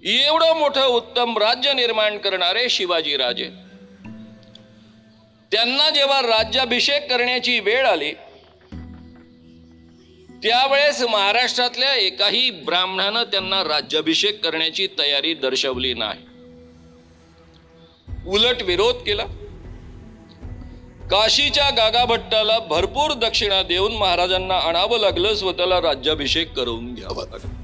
एवढं मोठं उत्तम राज्य निर्माण करणारे शिवाजीराजे, त्यांना जेव्हा राज्याभिषेक करण्याची वेळ आली त्यावेळेस महाराष्ट्रातल्या एकाही ब्राह्मणानं त्यांना राज्याभिषेक करण्याची तयारी दर्शवली नाही, उलट विरोध केला। काशीच्या गागाभट्टाला भरपूर दक्षिणा देऊन महाराजांना आणावं लागलं, स्वतःला राज्याभिषेक करून घ्यावा लागला।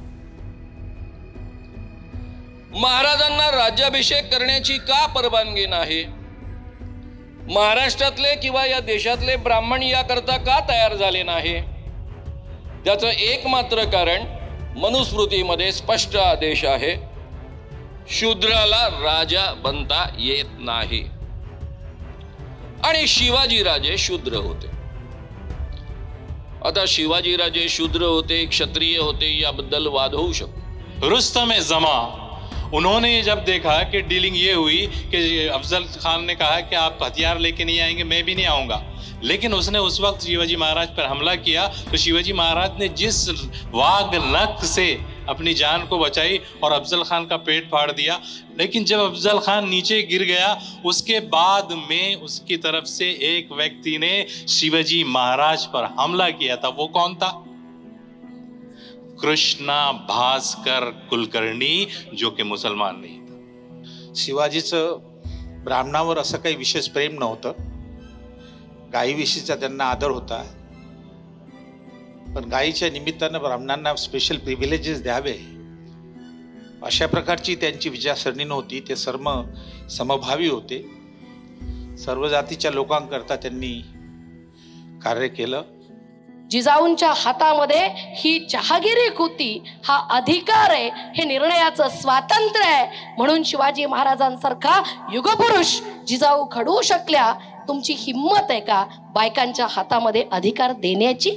महाराजांना राज्याभिषेक करण्याची का परवानगी नाही? महाराष्ट्रातले किंवा या देशातले ब्राह्मण याकरता का तयार झाले नाही? त्याचं एकमात्र कारण मनुस्मृतीमध्ये स्पष्ट आदेश आहे, शूद्राला राजा बनता येत नाही। आणि शिवाजीराजे शूद्र होते। आता शिवाजीराजे शूद्र होते, क्षत्रिय होते, याबद्दल वाद होऊ शकतो। रुस्तम जमा उन्होंने जब देखा कि डीलिंग ये हुई कि अफजल खान ने कहा कि आप हथियार लेके नहीं आएंगे, मैं भी नहीं आऊँगा, लेकिन उसने उस वक्त शिवाजी महाराज पर हमला किया तो शिवाजी महाराज ने जिस वाग नख से अपनी जान को बचाई और अफजल खान का पेट फाड़ दिया। लेकिन जब अफजल खान नीचे गिर गया उसके बाद में उसकी तरफ से एक व्यक्ति ने शिवाजी महाराज पर हमला किया था। वो कौन था? कृष्णा भास्कर कुलकर्णी, जो कि मुसलमान नहीं था। शिवाजीचं ब्राह्मणावर असं काही विशेष प्रेम नव्हतं, गायीविषयीचा त्यांना आदर होता, पण गायीच्या निमित्तानं ब्राह्मणांना स्पेशल प्रिव्हिलेजेस द्यावे अशा प्रकारची त्यांची विचारसरणी नव्हती। ते सर्व समभावी होते, सर्व जातीच्या लोकांकरता त्यांनी कार्य केलं। जिजाऊंच्या हातामध्ये ही जहागिरी होती, हा अधिकार आहे, हे निर्णयाचं स्वातंत्र्य आहे, म्हणून शिवाजी महाराजांसारखा युगपुरुष जिजाऊ घडवू शकल्या। तुमची हिम्मत आहे का बायकांच्या हातामध्ये अधिकार देण्याची?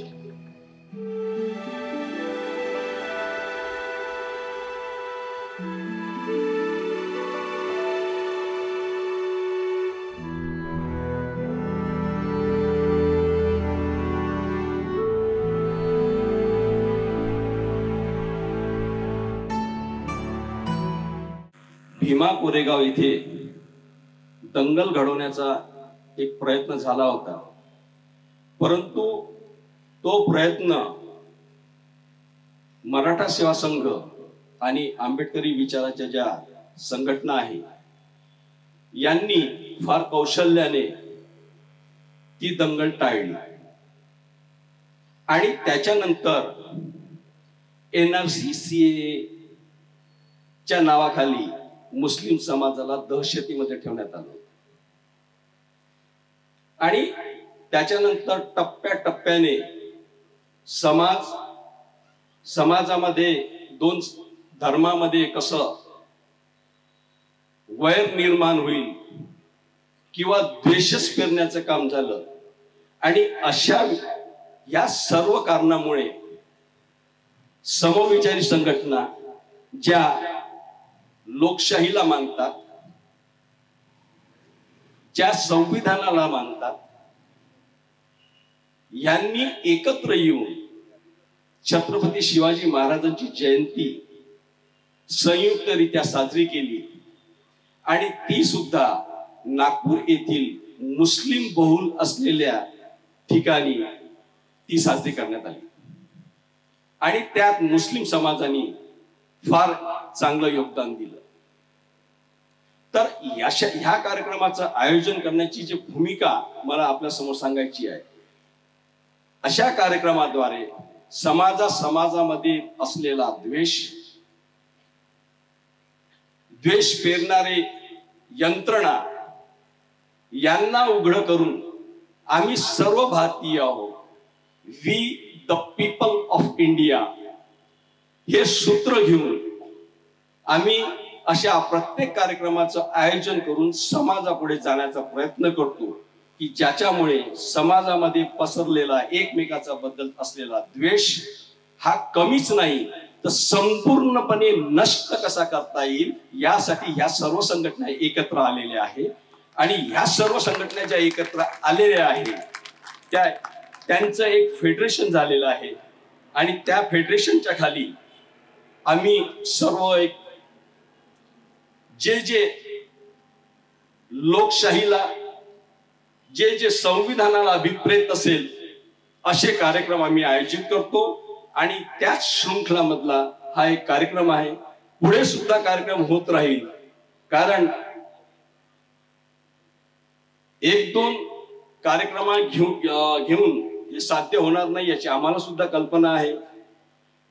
भीमा कोरेगाव इथे दंगल घडवण्याचा एक प्रयत्न झाला होता, परंतु तो प्रयत्न मराठा सेवा संघ आणि आंबेडकरी विचाराच्या ज्या संघटना आहे यांनी फार कौशल्याने ती दंगल टाळली आणि त्याच्यानंतर NRCCA च्या नावाखाली मुस्लिम समाजाला दहशतीमध्ये ठेवण्यात आलं आणि त्याच्यानंतर टप्प्याटप्प्याने समाजामध्ये दोन धर्मामध्ये कसं वैर निर्माण होईल किंवा द्वेषच पेरण्याचं काम झालं आणि अशा या सर्व कारणामुळे समविचारी संघटना ज्या लोकशाहीला मानतात, ज्या संविधानाला मानतात, यांनी एकत्र येऊन छत्रपती शिवाजी महाराजांची जयंती संयुक्तरित्या साजरी केली आणि ती सुद्धा नागपूर येथील मुस्लिम बहुल असलेल्या ठिकाणी ती साजरी करण्यात आली आणि त्यात मुस्लिम समाजाने फार चांगलं योगदान दिलं। तर ह्या कार्यक्रमाचं आयोजन करण्याची जी भूमिका मला आपल्या समोर सांगायची आहे, अशा कार्यक्रमाद्वारे समाजामध्ये असलेला द्वेष पेरणारे यंत्रणा यांना उघड करून आम्ही सर्व भारतीय आहोत, we the people of India हे सूत्र घेऊन आम्ही अशा प्रत्येक कार्यक्रमाचं आयोजन करून समाजापुढे जाण्याचा प्रयत्न करतो की ज्याच्यामुळे समाजामध्ये पसरलेला एकमेकाचा बद्दल असलेला द्वेष हा कमीच नाही तर संपूर्णपणे नष्ट कसा करता येईल यासाठी ह्या सर्व संघटना एकत्र आलेल्या आहेत आणि ह्या सर्व संघटना ज्या एकत्र आलेल्या आहेत त्यांचं एक फेडरेशन झालेलं आहे आणि त्या फेडरेशनच्या खाली आम्ही सर्व एक जे जे लोकशाहीला, जे जे संविधानाला अभिप्रेत असेल असे कार्यक्रम आम्ही आयोजित करतो आणि त्याच शृंखलामधला हा एक कार्यक्रम आहे. पुढे सुद्धा कार्यक्रम होत राहील, कारण एक दोन कार्यक्रम घेऊन हे साध्य होणार नाही याची आम्हाला सुद्धा कल्पना आहे.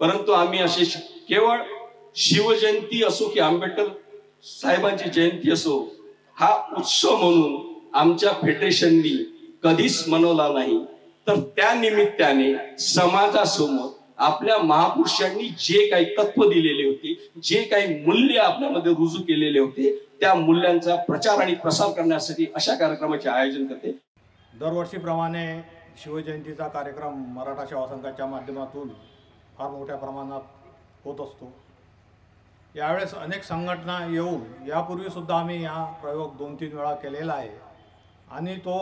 परंतु आम्ही असे केवळ शिवजयंती असो की आंबेडकर साहेबांची जयंती असो, हा उत्सव म्हणून आमच्या फेडरेशननी कधीच मनवला नाही. तर त्या निमित्ताने समाजासमोर आपल्या महापुरुषांनी जे काही तत्व दिलेले होते, जे काही मूल्य आपल्यामध्ये रुजू केलेले होते, त्या मूल्यांचा प्रचार आणि प्रसार करण्यासाठी अशा कार्यक्रमाचे आयोजन करते. दरवर्षीप्रमाणे शिवजयंतीचा कार्यक्रम मराठा सेवा संघाच्या माध्यमातून फार मोठ्या प्रमाणात होत असतो. यावेळेस अनेक संघटना येऊन यापूर्वीसुद्धा आम्ही हा प्रयोग 2-3 वेळा केलेला आहे आणि तो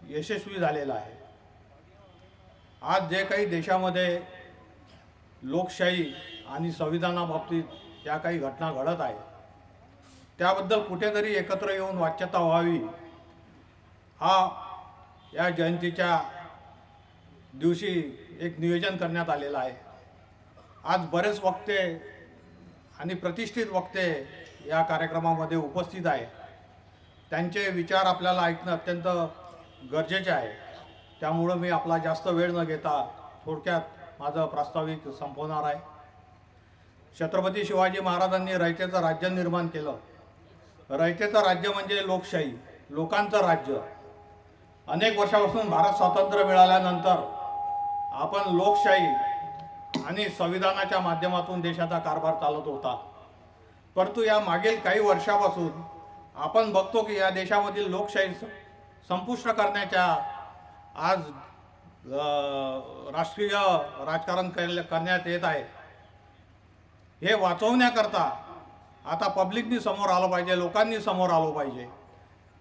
यशस्वी झालेला आहे. आज जे काही देशामध्ये लोकशाही आणि संविधानाबाबतीत ज्या काही घटना घडत आहेत, त्याबद्दल कुठेतरी एकत्र येऊन वाच्यता व्हावी, हा या जयंतीच्या दिवशी एक नियोजन करण्यात आलेलं आहे. आज बरेच वक्ते आणि प्रतिष्ठित वक्ते या कार्यक्रमामध्ये उपस्थित आहे. त्यांचे विचार आपल्याला ऐकणं अत्यंत गरजेचे आहे. त्यामुळं मी आपला जास्त वेळ न घेता थोडक्यात माझं प्रास्ताविक संपवणार आहे. छत्रपती शिवाजी महाराजांनी रयतेचं राज्य निर्माण केलं. रयतेचं राज्य म्हणजे लोकशाही, लोकांचं राज्य. अनेक वर्षापासून भारत स्वातंत्र्य मिळाल्यानंतर आपण लोकशाही आणि संविधानाच्या माध्यमातून देशाचा कारभार चालत होता. परंतु या मागील काही वर्षापासून आपण बघतो की या देशामधील लोकशाही संपुष्ट करण्याच्या आज राष्ट्रीय राजकारण करण्यात येत आहे. हे वाचवण्याकरता आता पब्लिकनी समोर आलं पाहिजे, लोकांनी समोर आलं पाहिजे.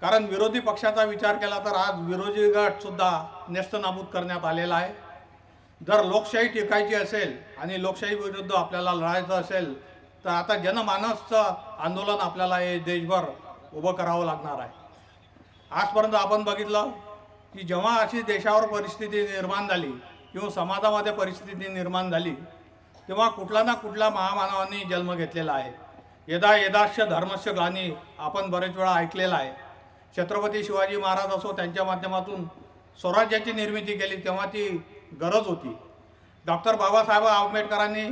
कारण विरोधी पक्षाचा विचार केला तर आज विरोधी गटसुद्धा नेस्तनाबूत करण्यात आलेला आहे. जर लोकशाही टिकायची असेल आणि लोकशाही विरुद्ध आपल्याला लढायचं असेल तर आता जनमानसचं आंदोलन आपल्याला हे देशभर उभं करावं लागणार आहे. आजपर्यंत आपण बघितलं की जेव्हा अशी देशावर परिस्थिती निर्माण झाली किंवा समाजामध्ये परिस्थिती निर्माण झाली, तेव्हा कुठला ना कुठला महामानवांनी जन्म घेतलेला आहे. यदा यदाश्च धर्मस्य ग्लानी आपण बरेच वेळा ऐकलेला आहे. छत्रपती शिवाजी महाराज असो, त्यांच्या माध्यमातून स्वराज्याची निर्मिती केली तेव्हा ती गरज होती. डॉक्टर बाबासाहेब आंबेडकरांनी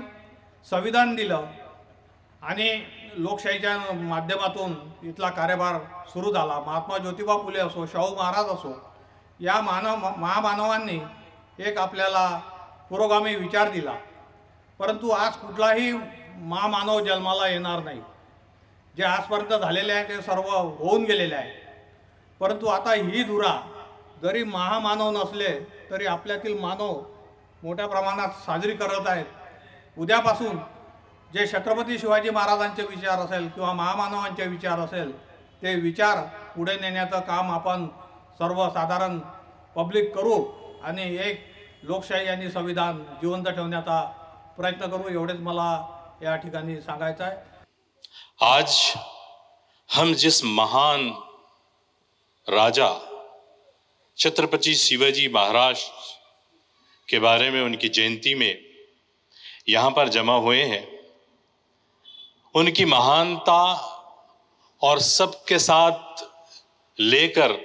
संविधान दिलं आणि लोकशाहीच्या माध्यमातून इथला कार्यभार सुरू झाला. महात्मा ज्योतिबा फुले असो, शाहू महाराज असो, या महामानवांनी एक आपल्याला पुरोगामी विचार दिला. परंतु आज कुठलाही महामानव जन्माला येणार नाही. जे आजपर्यंत झालेले आहे ते सर्व होऊन गेलेले आहे. परंतु आता ही धुरा जरी महामानव नसले तरी आपल्यातील मानव मोठ्या प्रमाणात साजरी करत आहेत. उद्यापासून जे छत्रपती शिवाजी महाराजांचे विचार असेल किंवा महामानवांचे विचार असेल, ते विचार पुढे नेण्याचं काम आपण सर्वसाधारण पब्लिक करू आणि एक लोकशाही आणि संविधान जिवंत ठेवण्याचा प्रयत्न करू, एवढेच मला या ठिकाणी सांगायचं आहे. आज हम जिस महान राजा छत्रपति शिवाजी महाराज के बारे में, उनकी जयंती में यहाँ पर जमा हुए हैं, उनकी महानता और सबके साथ लेकर,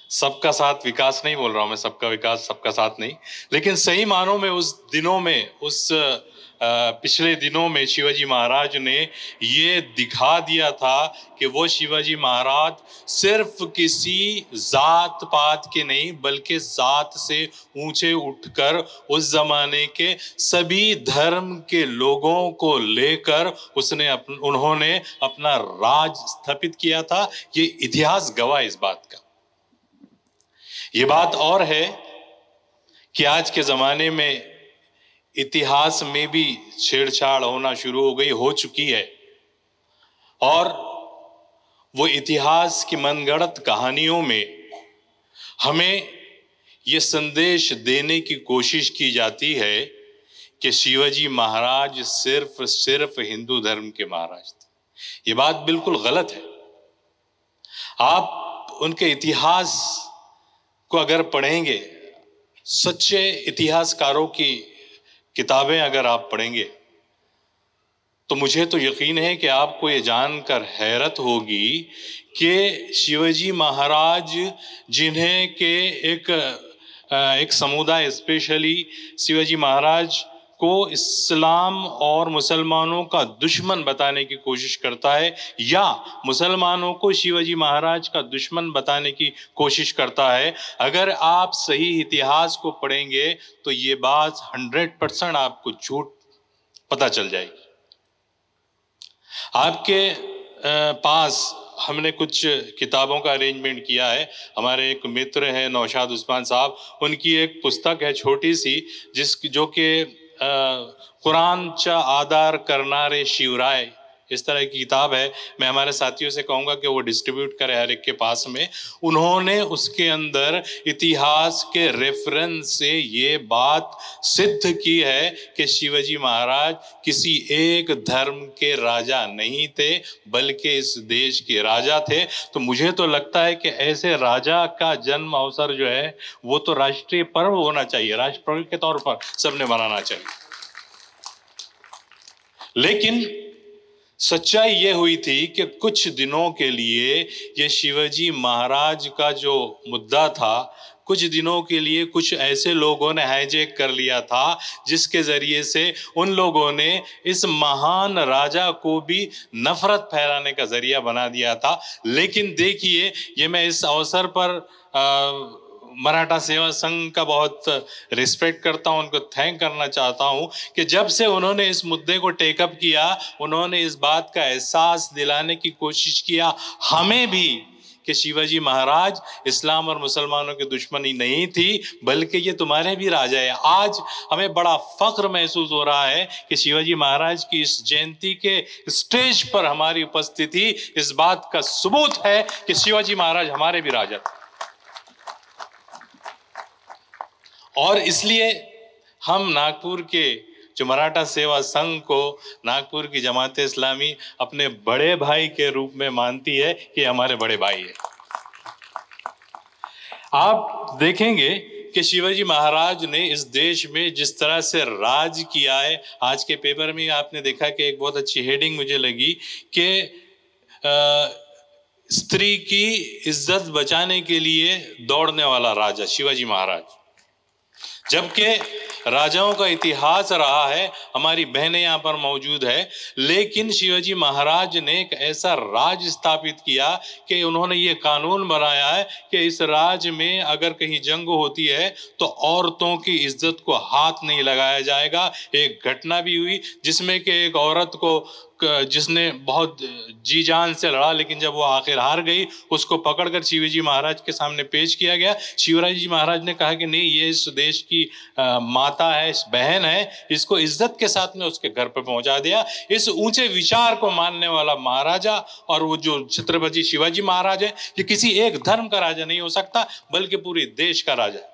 सबका साथ विकास नहीं बोल रहा हूं मैं, सबका विकास सबका साथ नहीं, लेकिन सही मानों में उस दिनों में, उस पिछले दिनों में शिवाजी महाराज ने ये दिखा दिया था कि वो शिवाजी महाराज सिर्फ किसी जात पात के नहीं बल्कि जात से ऊंचे उठकर उस जमाने के सभी धर्म के लोगों को लेकर उन्होंने अपना राज स्थापित किया था. ये इतिहास गवाह इस बात का. ये बात और है कि आज के जमाने में इतिहास में भी छेड़छाड़ होना शुरू हो गई, हो चुकी है, और वो इतिहास की मनगढ़ंत कहानियों में हमें ये संदेश देने की कोशिश की जाती है कि शिवाजी महाराज सिर्फ हिंदू धर्म के महाराज थे. ये बात बिल्कुल गलत है। आप उनके इतिहास को अगर पढ़ेंगे, सच्चे इतिहासकारों की किताबें अगर आप पढ़ेंगे, तो मुझे तो यकीन है कि आपको ये जानकर हैरत होगी कि शिवाजी महाराज, जिन्हें के एक समुदाय स्पेशली शिवाजी महाराज को इस्लाम और मुसलमानों का दुश्मन बताने की कोशिश करता है, या मुसलमानों को शिवाजी महाराज का दुश्मन बताने की कोशिश करता है, अगर आप सही इतिहास को पढ़ेंगे तो ये बात 100% आपको झूठ पता चल जाएगी। आपके पास हमने कुछ किताबों का अरेंजमेंट किया है। हमारे एक मित्र हैं नौशाद उस्मान साहब, उनकी एक पुस्तक है छोटी सी, जो कि कुरानचा आधार करनारे शिवराय, इस तरह की किताब है। मैं हमारे साथियों से कहूँगा कि वो डिस्ट्रीब्यूट करें हर एक के पास में। उन्होंने उसके अंदर इतिहास के रेफरेंस से ये बात सिद्ध की है कि शिवाजी महाराज किसी एक धर्म के राजा नहीं थे, बल्कि इस देश के राजा थे। तो मुझे तो लगता है कि ऐसे राजा का जन्म अवसर जो है वो तो राष्ट्रीय पर्व होना चाहिए, राष्ट्र पर्व के तौर पर सबने मनाना चाहिए। लेकिन सच्चाई ये हुई थी कि कुछ दिनों के लिए ये शिवाजी महाराज का जो मुद्दा था, कुछ दिनों के लिए कुछ ऐसे लोगों ने हाईजैक कर लिया था, जिसके जरिए से उन लोगों ने इस महान राजा को भी नफरत फैलाने का जरिया बना दिया था। लेकिन देखिए, ये मैं इस अवसर पर मराठा सेवा संघ का बहुत रिस्पेक्ट करता हूं, उनको थैंक करना चाहता हूं कि जब से उन्होंने इस मुद्दे को टेकअप किया, उन्होंने इस बात का एहसास दिलाने की कोशिश किया हमें भी कि शिवाजी महाराज इस्लाम और मुसलमानों की दुश्मनी नहीं थी, बल्कि ये तुम्हारे भी राजा है। आज हमें बड़ा फख्र महसूस हो रहा है कि शिवाजी महाराज की इस जयंती के स्टेज पर हमारी उपस्थिति इस बात का सबूत है कि शिवाजी महाराज हमारे भी राजा थे। और इसलिए हम नागपुर के जो मराठा सेवा संघ को नागपुर की जमात इस्लामी अपने बड़े भाई के रूप में मानती है कि हमारे बड़े भाई है। आप देखेंगे कि शिवाजी महाराज ने इस देश में जिस तरह से राज किया है, आज के पेपर में आपने देखा कि एक बहुत अच्छी हेडिंग मुझे लगी कि स्त्री की इज्जत बचाने के लिए दौड़ने वाला राजा शिवाजी महाराज। जबकि राजाओं का इतिहास रहा है, हमारी बहनें यहाँ पर मौजूद है, लेकिन शिवाजी महाराज ने एक ऐसा राज स्थापित किया कि उन्होंने ये कानून बनाया है कि इस राज में अगर कहीं जंग होती है तो औरतों की इज्जत को हाथ नहीं लगाया जाएगा। एक घटना भी हुई जिसमें कि एक औरत को, जिसने बहुत जी जान से लड़ा, लेकिन जब वो आखिर हार गई, उसको पकड़कर शिवाजी महाराज के सामने पेश किया गया। शिवाजी महाराज ने कहा कि नहीं, ये इस देश की माता है, इस बहन है, इसको इज्जत के साथ में उसके घर पर पहुंचा दिया। इस ऊंचे विचार को मानने वाला महाराजा, और वो जो छत्रपति शिवाजी महाराज है, ये किसी एक धर्म का राजा नहीं हो सकता, बल्कि पूरे देश का राजा है।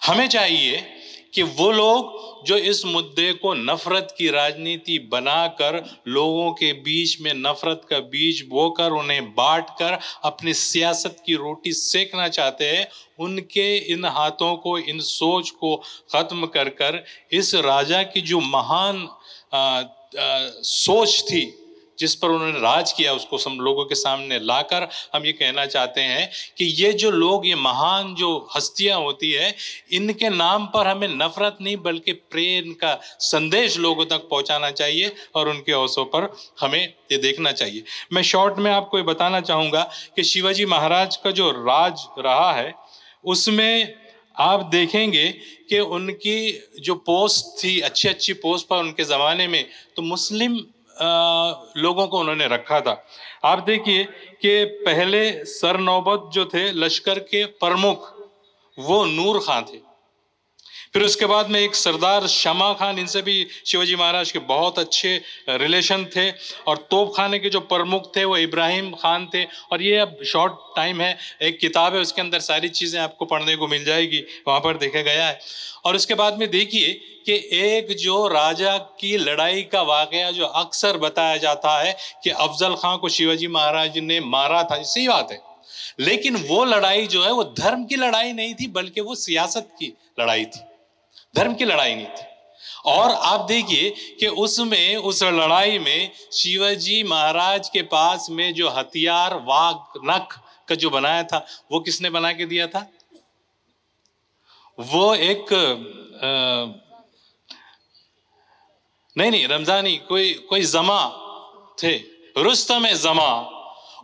हमें चाहिए कि वो लोग जो इस मुद्दे को नफरत की राजनीति बनाकर लोगों के बीच में नफरत का बीज बोकर उन्हें बांटकर अपनी सियासत की रोटी सेकना चाहते हैं, उनके इन हाथों को, इन सोच को खत्म कर कर इस राजा की जो महान सोच थी जिस पर उन्होंने राज किया, उसको हम लोगों के सामने लाकर हम ये कहना चाहते हैं कि ये जो लोग, ये महान जो हस्तियां होती है, इनके नाम पर हमें नफरत नहीं बल्कि प्रेम का संदेश लोगों तक पहुंचाना चाहिए और उनके अवसरों पर हमें ये देखना चाहिए। मैं शॉर्ट में आपको ये बताना चाहूँगा कि शिवाजी महाराज का जो राज रहा है उसमें आप देखेंगे कि उनकी जो पोस्ट थी, अच्छी अच्छी पोस्ट पर उनके ज़माने में तो मुस्लिम लोगों को उन्होंने रखा था। आप देखिए कि पहले सरनौबत जो थे लश्कर के प्रमुख, वो नूर खां थे। फिर उसके बाद में एक सरदार शमा खान, इनसे भी शिवाजी महाराज के बहुत अच्छे रिलेशन थे। और तोपखाने के जो प्रमुख थे वो इब्राहिम खान थे। और ये अब शॉर्ट टाइम है, एक किताब है, उसके अंदर सारी चीज़ें आपको पढ़ने को मिल जाएगी, वहाँ पर देखा गया है। और उसके बाद में देखिए कि एक जो राजा की लड़ाई का वाकया जो अक्सर बताया जाता है कि अफजल खां को शिवाजी महाराज ने मारा था, सही बात है, लेकिन वो लड़ाई जो है वो धर्म की लड़ाई नहीं थी, बल्कि वो सियासत की लड़ाई थी, धर्म की लड़ाई नहीं थी। और आप देखिए कि उसमें, उस लड़ाई में शिवाजी महाराज के पास में जो हथियार वाघ नख का जो बनाया था, वो किसने बना के दिया था? वो एक नहीं रमजानी, कोई जमा थे, रुस्तम जमा।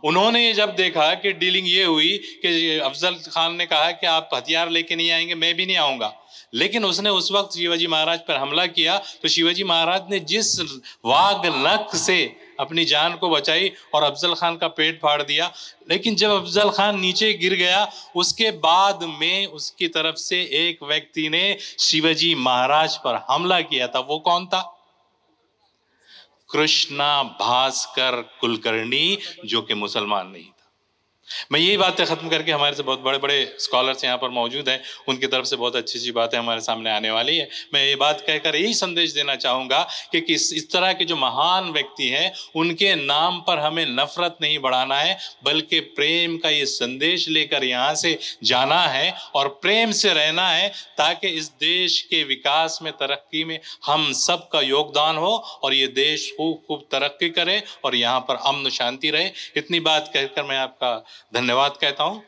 उन्होंने जब देखा कि डीलिंग ये हुई कि अफजल खान ने कहा कि आप हथियार लेके नहीं आएंगे, मैं भी नहीं आऊंगा, लेकिन उसने उस वक्त शिवाजी महाराज पर हमला किया, तो शिवाजी महाराज ने जिस वाघ नख से अपनी जान को बचाई और अफजल खान का पेट फाड़ दिया। लेकिन जब अफजल खान नीचे गिर गया, उसके बाद में उसकी तरफ से एक व्यक्ति ने शिवाजी महाराज पर हमला किया था। वो कौन था? कृष्णा भास्कर कुलकर्णी, जो कि मुसलमान नहीं था। मैं यही बातें खत्म करके, हमारे से बहुत बड़े बड़े स्कॉलर्स यहाँ पर मौजूद हैं, उनकी तरफ से बहुत अच्छी अच्छी बातें हमारे सामने आने वाली है। मैं ये बात कहकर यही संदेश देना चाहूँगा कि इस तरह के जो महान व्यक्ति हैं, उनके नाम पर हमें नफरत नहीं बढ़ाना है, बल्कि प्रेम का ये संदेश लेकर यहाँ से जाना है और प्रेम से रहना है, ताकि इस देश के विकास में, तरक्की में हम सब का योगदान हो और ये देश खूब खूब तरक्की करे और यहाँ पर अमन शांति रहे। इतनी बात कहकर मैं आपका धन्यवाद कहता हूं।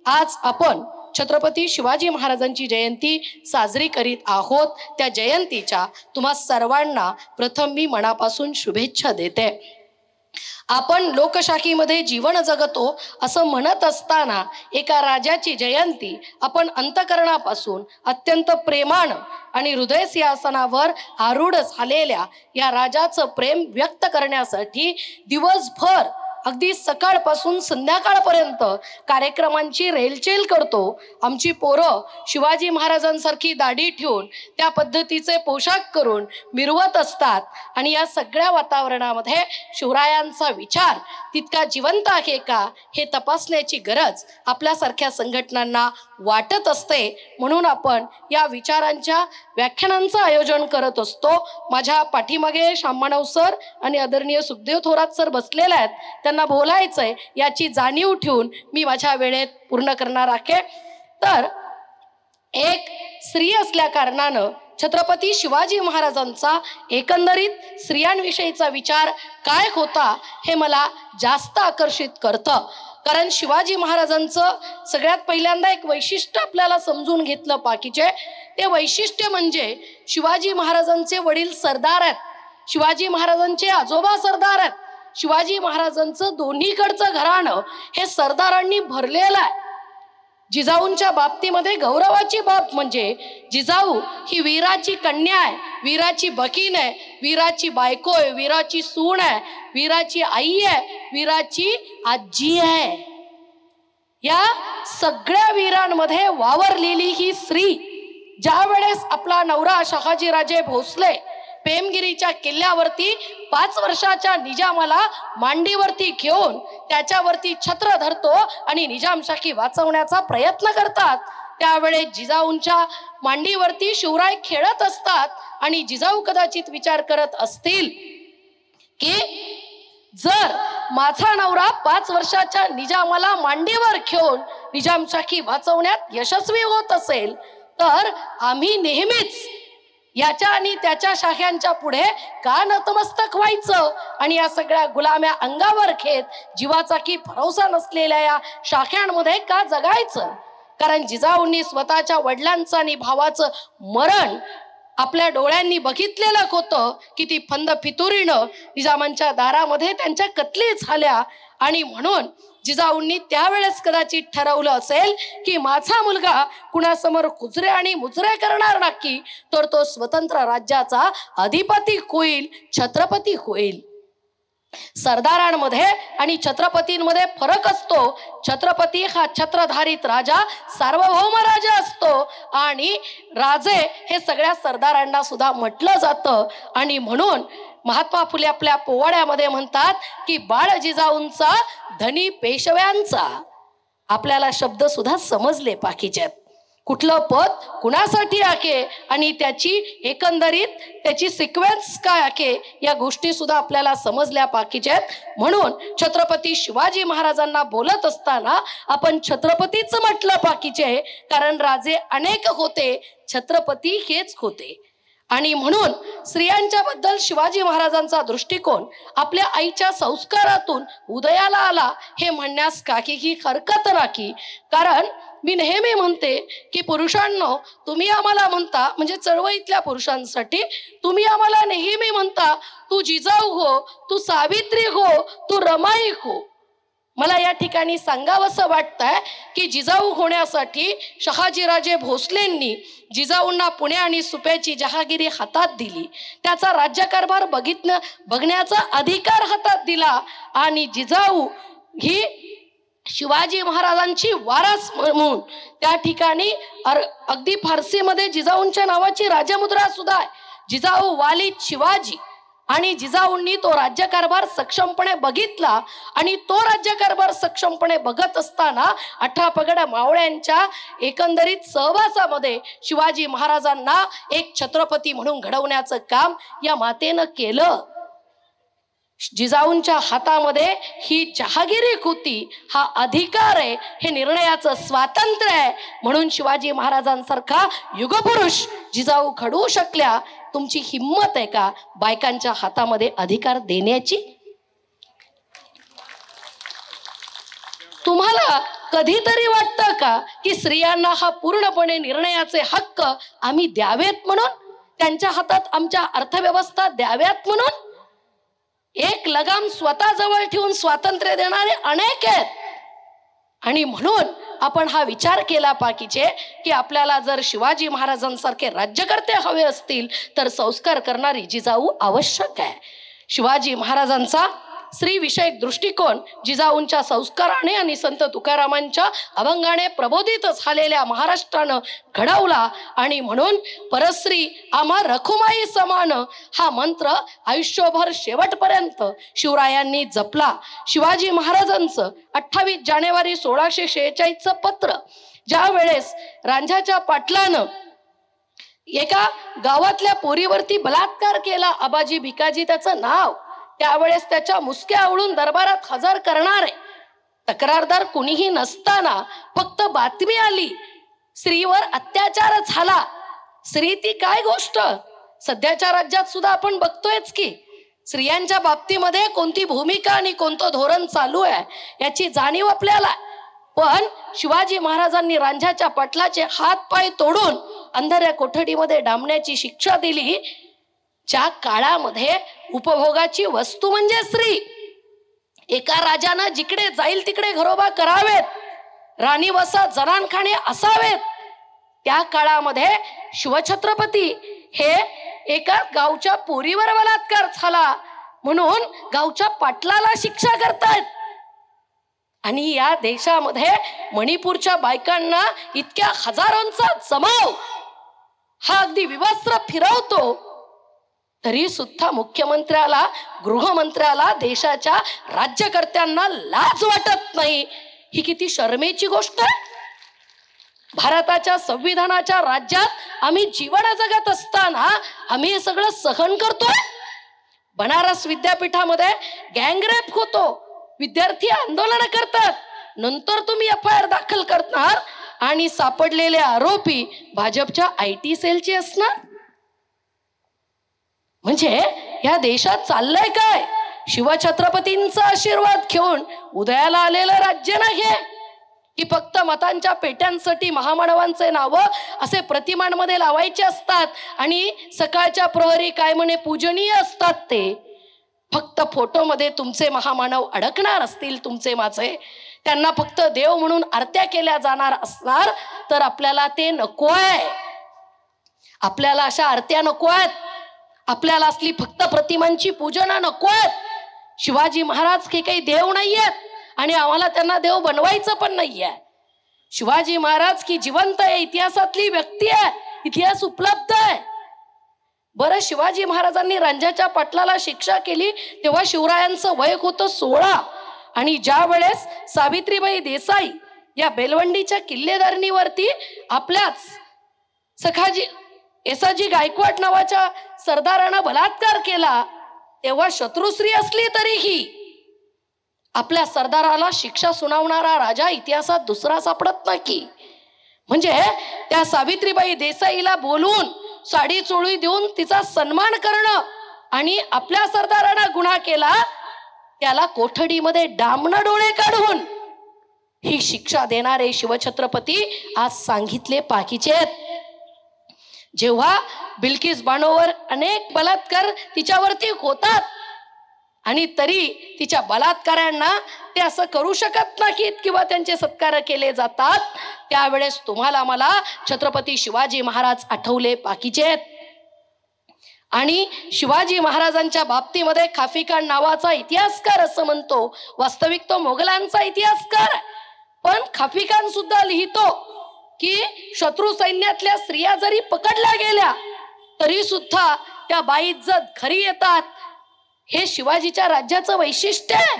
आज आपण छत्रपती शिवाजी महाराजांची जयंती साजरी करीत आहोत। त्या जयंतीच्या तुम्हा सर्वांना प्रथम मी मनापासून शुभेच्छा देते। आपण लोकशाहीमध्ये जीवन जगतो असं म्हणत असताना एका राजाची जयंती आपण अंतःकरणापासून अत्यंत प्रेमानं आणि हृदय सिंहासनावर आरूढ झालेल्या या राजाचं प्रेम व्यक्त करण्यासाठी दिवसभर अगदी सकाळपासून संध्याकाळपर्यंत कार्यक्रमांची रेलचेल करतो। आमची पोरं शिवाजी महाराजांसारखी दाढी ठेवून त्या पद्धतीचे पोशाख करून मिरवत असतात आणि या सगळ्या वातावरणामध्ये शिवरायांचा विचार तितका जिवंत आहे का हे तपासण्याची गरज आपल्यासारख्या संघटनांना वाटत असते। म्हणून आपण या विचारांच्या व्याख्यानांचं आयोजन करत असतो। माझ्या पाठीमागे शाममानव सर आणि आदरणीय सुखदेव थोरात सर बसलेले आहेत, त्यांना बोलायचंय याची जाणीव ठेवून मी माझ्या वेळेत पूर्ण करणार आहे। तर एक स्त्री असल्या कारणानं छत्रपती शिवाजी महाराजांचा एकंदरीत स्त्रियांविषयीचा विचार काय होता हे मला जास्त आकर्षित करतं। कारण शिवाजी महाराजांचं सगळ्यात पहिल्यांदा एक वैशिष्ट्य आपल्याला समजून घेतलं पाहिजे। ते वैशिष्ट्य म्हणजे शिवाजी महाराजांचे वडील सरदार आहेत, शिवाजी महाराजांचे आजोबा सरदार आहेत, शिवाजी महाराजांचं दोन्हीकडचं घराणं हे सरदारांनी भरलेलं आहे। जिजाऊंच्या बाबतीमध्ये गौरवाची बाब म्हणजे जिजाऊ ही वीराची कन्या आहे, वीराची बकीन आहे, वीराची बायको आहे, वीराची सून आहे, वीराची आई आहे, वीराची आजी आहे। या सगळ्या वीरांमध्ये वावरलेली ही स्त्री ज्या वेळेस आपला नवरा शहाजीराजे भोसले पेमगिरीच्या किल्ल्यावरती 5 वर्षाच्या निजामाला मांडीवरती घेऊन त्याच्यावरती छत्र धरतो आणि निजामशाही वाचवण्याचा प्रयत्न करतात, त्यावेळेस जिजाऊंच्या मांडीवरती शिवराय खेळत असतात आणि जिजाऊ कदाचित विचार करत असतील की जर माझा नवरा 5 वर्षाच्या निजामाला मांडीवर घेऊन निजामशाही वाचवण्यात यशस्वी होत असेल तर आम्ही नेहमीच याच्या आणि त्याच्या शाख्यांच्या पुढे का नतमस्तक व्हायचं आणि या सगळ्या गुलाम्या अंगावर घेत जीवाचा की भरोसा नसलेल्या या शाख्यांमध्ये का जगायचं। कारण जिजाऊंनी स्वतःच्या वडिलांचं आणि भावाचं मरण आपल्या डोळ्यांनी बघितलेलं होतं, किती फंद फितुरीनं निजामांच्या दारामध्ये त्यांच्या कत्ली झाल्या आणि म्हणून जिजाऊंनी त्यावेळेस कदाचित ठरवलं असेल की माझा मुलगा कुणासमोर कुजरे आणि मुजरे करणार नाही, तर तो स्वतंत्र राज्याचा अधिपती होईल, छत्रपती होईल। सरदारांमध्ये आणि छत्रपतींमध्ये फरक असतो। छत्रपती हा छत्रधारित राजा, सार्वभौम राजा असतो आणि राजे हे सगळ्या सरदारांना सुद्धा म्हटलं जातं. आणि म्हणून महात्मा फुले आपल्या पोवाड्यामध्ये म्हणतात की बाळ जिजाऊंचा धनी पेशव्यांचा. आपल्याला शब्द सुद्धा समजले पाकीचे, कुठलं पद कुणासाठी आके आणि त्याची एकंदरीत त्याची सिक्वेन्स काय आके या गोष्टी सुद्धा आपल्याला समजल्या पाकीच्या आहेत. म्हणून छत्रपती शिवाजी महाराजांना बोलत असताना आपण छत्रपतीच म्हटलं पाकीचे, कारण राजे अनेक होते, छत्रपती हेच होते. आणि म्हणून स्त्रियांच्या बद्दल शिवाजी महाराजांचा दृष्टिकोन आपल्या आईच्या संस्कारातून उदयाला आला हे म्हणण्यास काहीही हरकत नाही. कारण मी नेहमी म्हणते की पुरुषांनो, तुम्ही आम्हाला म्हणता, म्हणजे चळवळीतल्या पुरुषांसाठी तुम्ही आम्हाला नेहमी म्हणता तू जिजाऊ हो, तू सावित्री हो, तू रमाई हो. मला या ठिकाणी सांगावंसं वाटतंय की जिजाऊ होण्यासाठी शहाजीराजे भोसलेंनी जिजाऊंना पुणे आणि सुप्याची जहागिरी हातात दिली, त्याचा राज्यकारभार बघण्याचा अधिकार हातात दिला. आणि जिजाऊ ही शिवाजी महाराजांची वारस म्हणून त्या ठिकाणी अगदी फारसीमध्ये जिजाऊंच्या नावाची राजमुद्रा सुद्धा आहे, जिजाऊ वालीद शिवाजी. आणि जिजाऊंनी तो राज्यकारभार सक्षमपणे बघितला. आणि तो राज्यकारभार सक्षमपणे बघत असताना 18 पगड मावळ्यांच्या एकंदरीत सहवासामध्ये शिवाजी महाराजांना एक छत्रपती म्हणून घडवण्याचं काम या मातेनं केलं. जिजाऊंच्या हातामध्ये ही जहागिरी होती, हा अधिकार आहे, हे निर्णयाचं स्वातंत्र्य आहे. म्हणून शिवाजी महाराजांसारखा युगपुरुष जिजाऊ घडवू शकल्या. तुमची हिम्मत आहे का बायकांच्या हातामध्ये अधिकार देण्याची? तुम्हाला कधीतरी वाटतं का की स्त्रियांना हा पूर्णपणे निर्णयाचे हक्क आम्ही द्यावेत म्हणून, त्यांच्या हातात आमच्या अर्थव्यवस्था द्याव्यात म्हणून? एक लगाम स्वतः जवळ ठेवून स्वातंत्र्य देणारे अनेक आहेत. आणि म्हणून आपण हा विचार केला पाहिजे की आपल्याला जर शिवाजी महाराजांसारखे राज्यकर्ते हवे असतील तर संस्कार करणारी जिजाऊ आवश्यक आहे. शिवाजी महाराजांचा स्त्रीविषयक दृष्टिकोन जिजाऊंच्या संस्काराने आणि संत तुकारामांच्या अभंगाने प्रबोधित झालेल्या महाराष्ट्रानं घडवला. आणि म्हणून परस्त्री आम्हा रखुमाई समान हा मंत्र आयुष्यभर शेवटपर्यंत शिवरायांनी जपला. शिवाजी महाराजांचं 28 जानेवारी 1646 पत्र ज्या वेळेस रांझ्याच्या पाटलानं एका गावातल्या पोरीवरती बलात्कार केला, आबाजी भिकाजी त्याचं नाव, त्यावेळेस त्याच्या मुसक्या आवळून दरबारात हजर करणारे तक्रारदार कुणीही नसताना फक्त बातमी आली स्त्रीवर अत्याचार झाला. स्त्री ती काय गोष्ट सध्याच्या राज्यात सुद्धा आपण बघतोयच की स्त्रियांच्या बाबतीमध्ये कोणती भूमिका आणि कोणतं धोरण चालू आहे याची जाणीव आपल्याला. पण शिवाजी महाराजांनी रांझ्याच्या पाटलाचे हात पाय तोडून अंधाऱ्या कोठडीमध्ये डांबण्याची शिक्षा दिली. ज्या काळामध्ये उपभोगाची वस्तू म्हणजे स्त्री, एका राजानं जिकडे जाईल तिकडे घरोबा करावेत, राणी वसा जनानखाने असावेत, त्या काळामध्ये शिवछत्रपती हे एका गावच्या पोरीवर बलात्कार झाला म्हणून गावच्या पाटलाला शिक्षा करतायत. आणि या देशामध्ये मणिपूरच्या बायकांना इतक्या हजारोंचा जमाव हा अगदी विवस्त्र फिरवतो, तरी सुद्धा मुख्यमंत्र्याला, गृहमंत्र्याला, देशाच्या राज्यकर्त्यांना लाज वाटत नाही. ही किती शरमेची गोष्ट आहे. भारताच्या संविधानाच्या राज्यात आम्ही जीवन जगत असताना आम्ही हे सगळं सहन करतोय. बनारस विद्यापीठामध्ये गँगरेप होतो, विद्यार्थी आंदोलन करतात, नंतर तुम्ही FIR दाखल करणार आणि सापडलेले आरोपी भाजपच्या IT सेलचे असणार. म्हणजे या देशात चाललंय काय? शिवछत्रपतींचा आशीर्वाद घेऊन उदयाला आलेलं राज्य नाही की फक्त मतांच्या पेट्यांसाठी महामानवांचे नाव असे प्रतिमांमध्ये लावायचे असतात आणि सकाळच्या प्रहरी काय म्हणे पूजनीय असतात. ते फक्त फोटोमध्ये तुमचे महामानव अडकणार असतील, तुमचे माझे, त्यांना फक्त देव म्हणून आरत्या केल्या जाणार असणार तर आपल्याला ते नको आहे. आपल्याला अशा आरत्या नको आहेत. आपल्याला असली फक्त प्रतिमांची पूजना नको आहेत. शिवाजी महाराज हे काही देव नाही आहेत आणि आम्हाला त्यांना देव बनवायचं पण नाही आहे. शिवाजी महाराज की जिवंत आहे, इतिहासातली व्यक्ती आहे, इतिहास उपलब्ध आहे. बरं, शिवाजी महाराजांनी रांझ्याच्या पाटलाला शिक्षा केली तेव्हा शिवरायांचं वय होतं 16. आणि ज्या वेळेस सावित्रीबाई देसाई या बेलवंडीच्या किल्लेदारणीवरती आपल्याच सखाजी येसाजी गायकवाड नावाच्या सरदारानं बलात्कार केला, तेव्हा शत्रुश्री असली तरीही आपल्या सरदाराला शिक्षा सुनावणारा राजा इतिहासात दुसरा सापडत नाही. म्हणजे त्या सावित्रीबाई देसाईला बोलून साडी चोळी देऊन तिचा सन्मान करणं आणि आपल्या सरदारानं गुन्हा केला त्याला कोठडीमध्ये डामणं डोळे काढून ही शिक्षा देणारे शिवछत्रपती आज सांगितले पाहिजेत. जेव्हा बिल्किस बानोवर अनेक बलात्कार तिच्यावरती होतात आणि तरी तिच्या बलात्काऱ्यांना ते असं करू शकत नाहीत किंवा त्यांचे सत्कार केले जातात, त्यावेळेस तुम्हाला मला छत्रपती शिवाजी महाराज आठवले पाहिजेत. आणि शिवाजी महाराजांच्या बाबतीमध्ये खाफी खान नावाचा इतिहासकार असं म्हणतो, वास्तविक तो मोगलांचा इतिहासकार, पण खाफी खान सुद्धा लिहितो की शत्रू सैन्यातल्या स्त्रिया जरी पकडल्या गेल्या तरी सुद्धा त्या बाइज्जत घरी येतात. हे शिवाजीच्या राज्याचं वैशिष्ट्य आहे.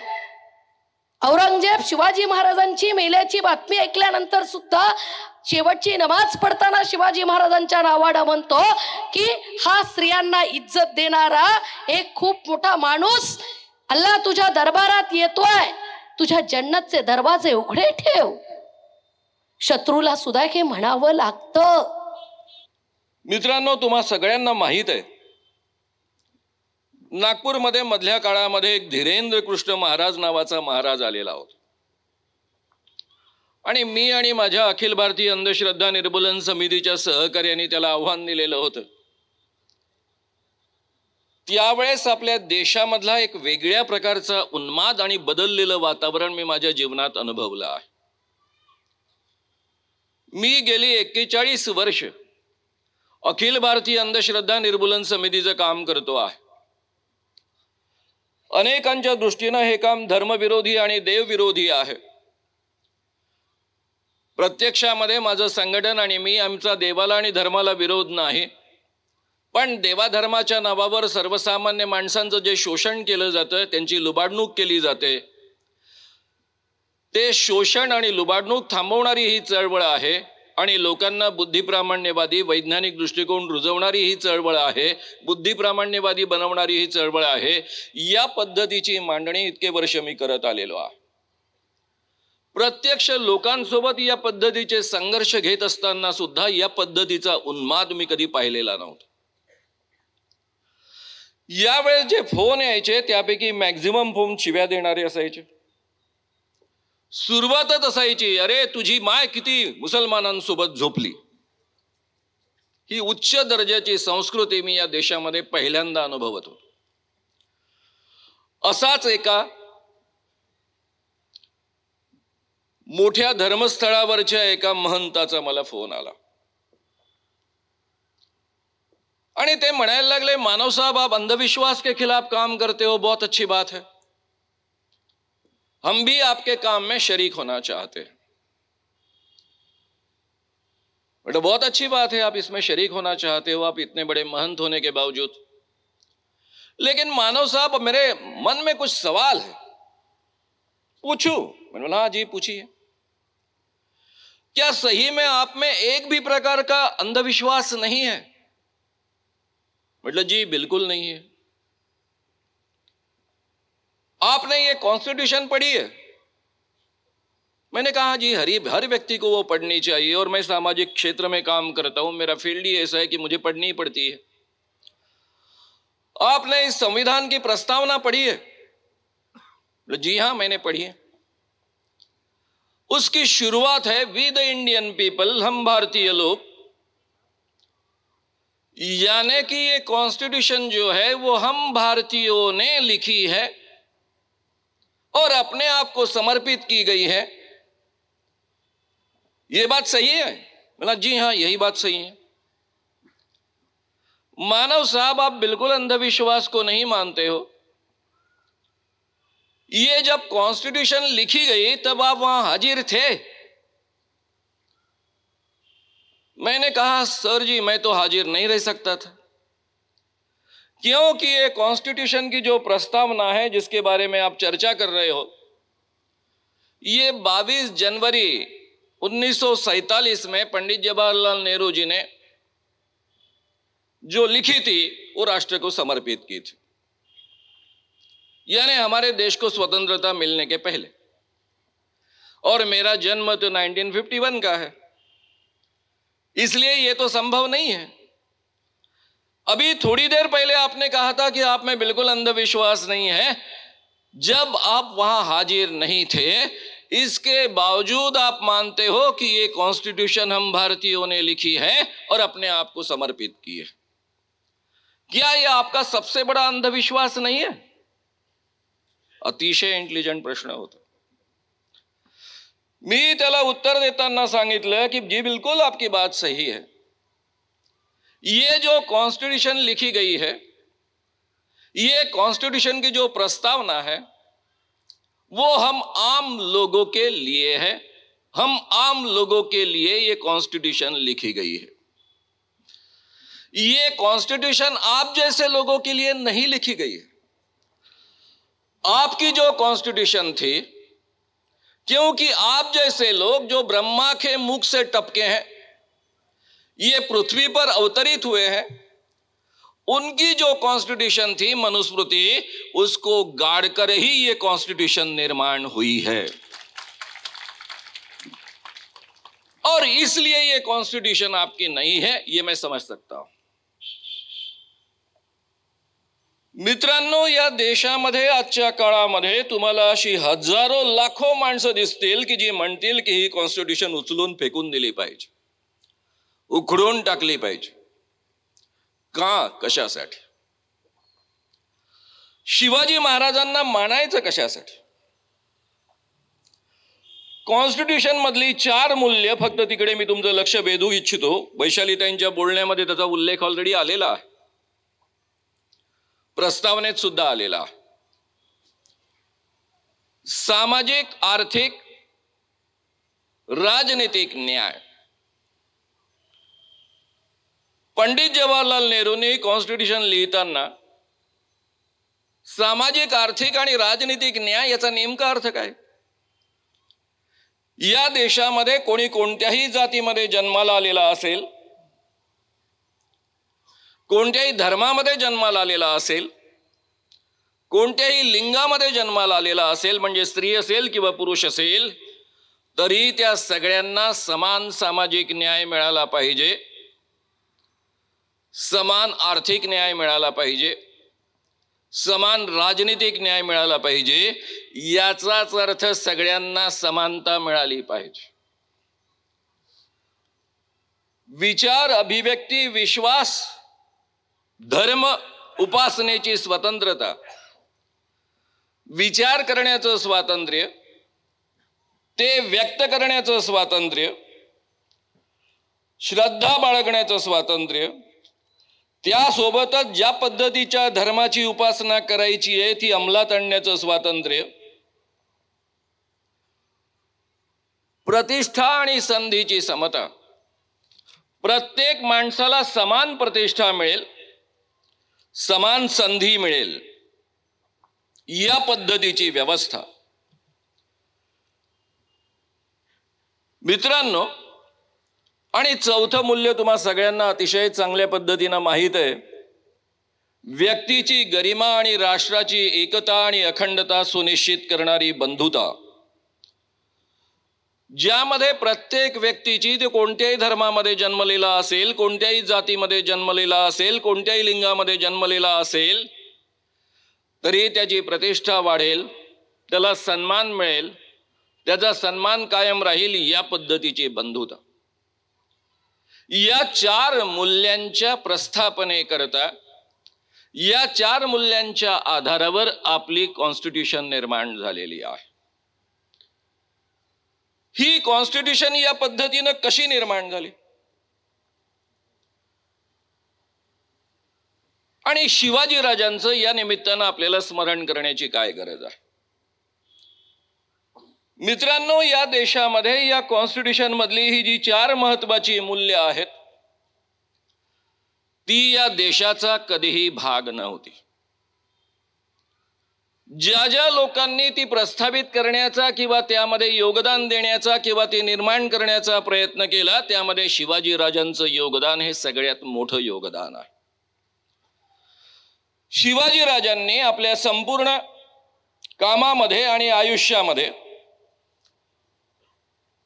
औरंगजेब शिवाजी महाराजांची मेल्याची बातमी ऐकल्यानंतर सुद्धा शेवटची नमाज पडताना शिवाजी महाराजांच्या नावानं म्हणतो की हा स्त्रियांना इज्जत देणारा एक खूप मोठा माणूस अल्लाह तुझ्या दरबारात येतोय, तुझ्या जन्नतचे दरवाजे उघडे ठेव. शत्रूला सुद्धा हे म्हणावं लागतं. मित्रांनो, तुम्हा सगळ्यांना माहीत आहे, नागपूरमध्ये मधल्या काळामध्ये एक धीरेंद्र कृष्ण महाराज नावाचा महाराज आलेला होता आणि मी आणि माझ्या अखिल भारतीय अंधश्रद्धा निर्मूलन समितीच्या सहकार्याने त्याला आव्हान दिलेलं होतं. त्यावेळेस आपल्या देशामधला एक वेगळ्या प्रकारचा उन्माद आणि बदललेलं वातावरण मी माझ्या जीवनात अनुभवलं आहे. मी गेली 41 वर्ष अखिल भारतीय अंधश्रद्धा निर्मूलन समितीचं काम करतो आहे. अनेकांच्या दृष्टीनं हे काम धर्मविरोधी आणि देवविरोधी आहे. प्रत्यक्षामध्ये माझं संघटन आणि मी आमचा देवाला आणि धर्माला विरोध नाही, पण देवाधर्माच्या नावावर सर्वसामान्य माणसांचं जे शोषण केलं जातं, त्यांची लुबाडणूक केली जाते, ते शोषण आणि लुबाडणूक थांबवणारी ही चळवळ आहे आणि लोकांना बुद्धिप्रामाण्यवादी वैज्ञानिक दृष्टिकोन रुजवणारी ही चळवळ आहे, बुद्धिप्रामाण्यवादी बनवणारी ही चळवळ आहे. या पद्धतीची मांडणी इतके वर्ष मी करत आलेलो आहे. प्रत्यक्ष लोकांसोबत या पद्धतीचे संघर्ष घेत असताना सुद्धा या पद्धतीचा उन्माद मी कधी पाहिलेला नव्हता. यावेळेस जे फोन यायचे त्यापैकी मॅक्झिमम फोन शिव्या देणारे असायचे. सुरुवातच असायची, अरे तुझी माय किती मुसलमानांसोबत झोपली. ही उच्च दर्जाची संस्कृती मी या देशामध्ये पहिल्यांदा अनुभवत होतो. असाच एका मोठ्या धर्मस्थळावरच्या एका महंताचा मला फोन आला आणि ते म्हणायला लागले, मानव साहब आप अंधविश्वास के खिलाफ काम करते हो, बहुत अच्छी बात है, हम भी आपके काम में शरीक होना चाहते हैं. बेटा बहुत अच्छी बात है, आप इसमें शरीक होना चाहते हो, आप इतने बड़े महंत होने के बावजूद, लेकिन मानव साहब मेरे मन में कुछ सवाल है, पूछूं? मैंने बोला हाँ जी पूछिए. क्या सही में आप में एक भी प्रकार का अंधविश्वास नहीं है? मतलब जी बिल्कुल नहीं है. आपने ये कॉन्स्टिट्यूशन पढ़ी है? मैंने कहा जी हर व्यक्ति को वो पढ़नी चाहिए और मैं सामाजिक क्षेत्र में काम करता हूं, मेरा फील्ड ही ऐसा है कि मुझे पढ़नी ही पड़ती है. आपने इस संविधान की प्रस्तावना पढ़ी है? जी हाँ मैंने पढ़ी है. उसकी शुरुआत है वी द इंडियन पीपल, हम भारतीय लोग, यानी कि ये कॉन्स्टिट्यूशन जो है वो हम भारतीयों ने लिखी है और अपने आप को समर्पित की गई है. ये बात सही है? बोला जी हाँ यही बात सही है. मानव साहब आप बिल्कुल अंधविश्वास को नहीं मानते हो. ये जब कॉन्स्टिट्यूशन लिखी गई तब आप वहां हाजिर थे? मैंने कहा सर जी मैं तो हाजिर नहीं रह सकता था, क्योंकि ये कॉन्स्टिट्यूशन की जो प्रस्तावना है जिसके बारे में आप चर्चा कर रहे हो, ये 22 जनवरी 1947 में पंडित जवाहरलाल नेहरू जी ने जो लिखी थी वो राष्ट्र को समर्पित की थी, यानी हमारे देश को स्वतंत्रता मिलने के पहले। और मेरा जन्म तो 1951 का है, इसलिए ये तो संभव नहीं है। अभी थोड़ी देर पहले आपने कहा था कि आप में बिल्कुल अंधविश्वास नहीं है, जब आप वहां हाजिर नहीं थे इसके बावजूद आप मानते हो कि ये कॉन्स्टिट्यूशन हम भारतीयों ने लिखी है और अपने आप को समर्पित की है। क्या यह आपका सबसे बड़ा अंधविश्वास नहीं है? अतिशय इंटेलिजंट प्रश्न होता। मी त्याला उत्तर देताना सांगितलं की जी बिल्कुल आपकी बात सही है, ये जो कॉन्स्टिट्यूशन लिखी गई है, ये कॉन्स्टिट्यूशन की जो प्रस्तावना है वो हम आम लोगों के लिए है, हम आम लोगों के लिए ये कॉन्स्टिट्यूशन लिखी गई है। ये कॉन्स्टिट्यूशन आप जैसे लोगों के लिए नहीं लिखी गई है। आपकी जो कॉन्स्टिट्यूशन थी, क्योंकि आप जैसे लोग जो ब्रह्मा के मुख से टपके हैं, ये पृथ्वी पर अवतरित हुए हैं, उनकी जो कॉन्स्टिट्यूशन थी मनुस्मृति, उसको गाड़ कर ही ये कॉन्स्टिट्यूशन निर्माण हुई है। और इसलिए ये कॉन्स्टिट्यूशन आपकी नहीं है, ये मैं समझ सकता हूं। मित्रांनो, या देशामध्ये आजच्या काळामध्ये तुम्हाला अशी हजारो लाखो माणसं दिसतील की जी म्हणतील की ही कॉन्स्टिट्यूशन उचलून फेकून दिली पाहिजे, उखडून टाकली पाहिजे। का? कशासाठी? शिवाजी महाराजांना मानायचं कशासाठी? कॉन्स्टिट्यूशन मधली 4 मूल्य फक्त तिकडे मी तुमचं लक्ष वेधू इच्छितो। वैशालीताईंच्या बोलण्यामध्ये त्याचा उल्लेख ऑलरेडी आलेला आहे, प्रस्तावनेत सुद्धा आलेला आहे। सामाजिक, आर्थिक, राजनीतिक न्याय। पंडित जवाहरलाल नेहरूंनी कॉन्स्टिट्यूशन लिहिताना सामाजिक, आर्थिक आणि राजनीतिक न्याय याचा नेमका अर्थ काय? या देशामध्ये कोणी कोणत्याही जातीमध्ये जन्माला आलेला असेल, कोणत्याही धर्मामध्ये जन्माला आलेला असेल, कोणत्याही लिंगामध्ये जन्माला आलेला असेल, म्हणजे स्त्री असेल किंवा पुरुष असेल, तरी त्या सगळ्यांना समान सामाजिक न्याय मिळाला पाहिजे, समान आर्थिक न्याय मिळाला पाहिजे, समान राजनीतिक न्याय मिळाला पाहिजे। याचाच अर्थ सगळ्यांना समानता मिळाली पाहिजे। विचार, अभिव्यक्ती, विश्वास, धर्म, उपासनेची स्वतंत्रता, विचार करण्याचं स्वातंत्र्य, ते व्यक्त करण्याचं स्वातंत्र्य, श्रद्धा बाळगण्याचं स्वातंत्र्य, त्यासोबतच ज्या पद्धतीच्या धर्माची उपासना करायची आहे ती अंमलात आणण्याचं स्वातंत्र्य, प्रतिष्ठा आणि संधीची समता, प्रत्येक माणसाला समान प्रतिष्ठा मिळेल, समान संधी मिळेल, या पद्धतीची व्यवस्था। मित्रांनो, आणि चौथं मूल्य तुम्हा सगळ्यांना अतिशय चांगल्या पद्धतीने माहित आहे, व्यक्तीची गरिमा आणि राष्ट्राची एकता आणि अखंडता सुनिश्चित करणारी बंधुता, ज्यामध्ये प्रत्येक व्यक्तीची, ते कोणत्याही धर्मामध्ये जन्मलेला असेल, कोणत्याही जातीमध्ये जन्मलेला असेल, कोणत्याही लिंगामध्ये जन्मलेला असेल, तरी त्याची प्रतिष्ठा वाढेल, त्याला सन्मान मिळेल, त्याचा सन्मान कायम राहील, या पद्धतीची बंधुता। या 4 मूल्यांच्या प्रस्थापनेकरता, या 4 मूल्यांच्या आधारावर आपली कॉन्स्टिट्यूशन निर्माण झालेली आहे। ही कॉन्स्टिट्यूशन या पद्धतीने कशी निर्माण झाली आणि शिवाजी राजांचं या निमित्तानं आपल्याला स्मरण करण्याची काय गरज आहे? मित्रांनो, या देशामध्ये या कॉन्स्टिट्यूशन मधली ही जी 4 महत्वाची मूल्य आहेत, ती या देशाचा कधीही भाग नव्हती. ज्या ज्या लोकांनी ती प्रस्थापित करण्याचा किंवा त्यामध्ये योगदान देण्याचा किंवा ते निर्माण करण्याचा प्रयत्न केला, त्यामध्ये शिवाजीराजांचं योगदान हे सगळ्यात मोठं योगदान आहे. शिवाजीराजांनी आपल्या संपूर्ण कामामध्ये आणि आयुष्यामध्ये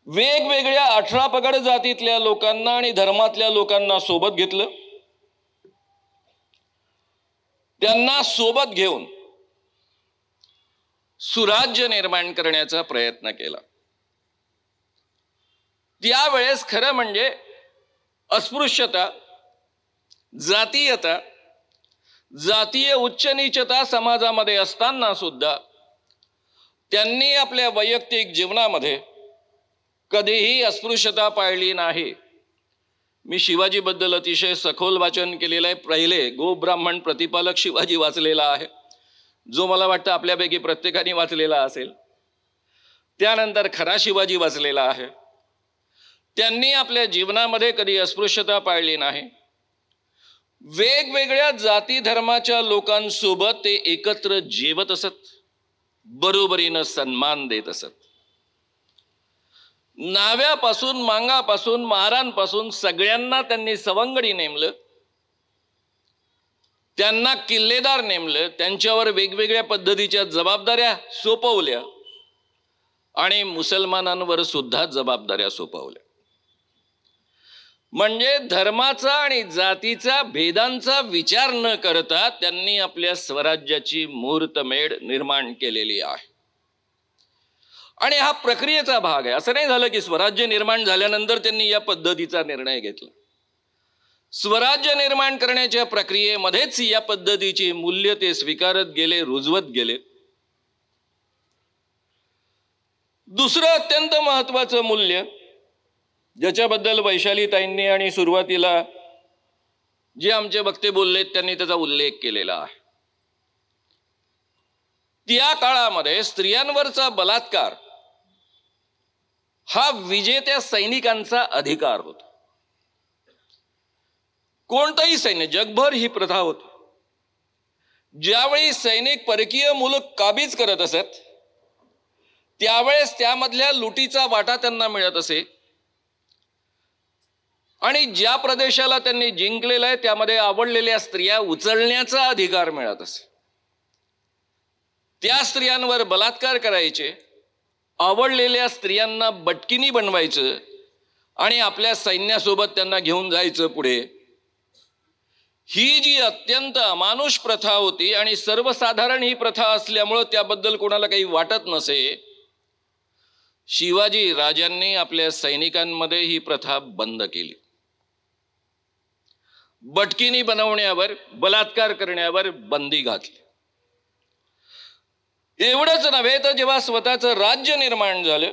वेगवेगळ्या 18 पगड जातीतल्या लोकांना आणि धर्मातल्या लोकांना सोबत घेतलं. त्यांना सोबत घेऊन सुराज्य निर्माण करण्याचा प्रयत्न केला. त्यावेळेस खरं म्हणजे अस्पृश्यता, जातीयता, जातीय उच्च नीचता समाजामध्ये असताना सुद्धा त्यांनी आपल्या वैयक्तिक जीवनामध्ये कधीही अस्पृश्यता पाळली नाही. मी शिवाजीबद्दल अतिशय सखोल वाचन केलेलं आहे. पहिले गोब्राह्मण प्रतिपालक शिवाजी वाचलेला आहे, जो मला वाटतं आपल्यापैकी प्रत्येकाने वाचलेला असेल. त्यानंतर खरा शिवाजी वाचलेला आहे. त्यांनी आपल्या जीवनामध्ये कधी अस्पृश्यता पाळली नाही. वेगवेगळ्या जाती धर्माच्या लोकांसोबत ते एकत्र जेवत असत, बरोबरीनं सन्मान देत असत. नाव्यापासून, मांगापासून, महारांपासून सगळ्यांना त्यांनी सवंगडी नेमलं, त्यांना किल्लेदार नेमलं, त्यांच्यावर वेगवेगळ्या पद्धतीच्या जबाबदाऱ्या सोपवल्या आणि मुसलमानांवर सुद्धा जबाबदाऱ्या सोपवल्या. म्हणजे धर्माचा आणि जातीचा भेदांचा विचार न करता त्यांनी आपल्या स्वराज्याची मुहूर्तमेढ निर्माण केलेली आहे. आणि हा प्रक्रियेचा भाग आहे. असं नाही झालं की स्वराज्य निर्माण झाल्यानंतर त्यांनी या पद्धतीचा निर्णय घेतला. स्वराज्य निर्माण करण्याच्या प्रक्रियेमध्येच या पद्धतीची मूल्य ते स्वीकारत गेले, रुजवत गेले. दुसरं अत्यंत महत्वाचं मूल्य, ज्याच्याबद्दल वैशालीताईंनी आणि सुरुवातीला जे आमचे वक्ते बोललेत त्यांनी त्याचा उल्लेख केलेला आहे. त्या काळामध्ये स्त्रियांवरचा बलात्कार हा विजेत्या सैनिकांचा अधिकार होता. कोणतंही सैन्य, जगभर ही प्रथा होती. ज्यावेळी सैनिक परकीय मुलूक काबीज करत असत, त्यावेळेस त्यामधल्या लुटीचा वाटा त्यांना मिळत असे आणि ज्या प्रदेशाला त्यांनी जिंकलेला आहे त्यामध्ये आवडलेल्या स्त्रिया उचलण्याचा अधिकार मिळत असे. त्या स्त्रियांवर बलात्कार करायचे, आवडलेल्या स्त्रियांना बटकिनी बनवायचं आणि आपल्या सैन्यासोबत त्यांना घेऊन जायचं पुढे. ही जी अत्यंत अमानुष प्रथा होती आणि सर्वसाधारण ही प्रथा असल्यामुळं त्याबद्दल कोणाला काही वाटत नसे, शिवाजी राजांनी आपल्या सैनिकांमध्ये ही प्रथा बंद केली. बटकिनी बनवण्यावर, बलात्कार करण्यावर बंदी घातली. एवढंच नव्हे तर जेव्हा स्वतःचं राज्य निर्माण झालं,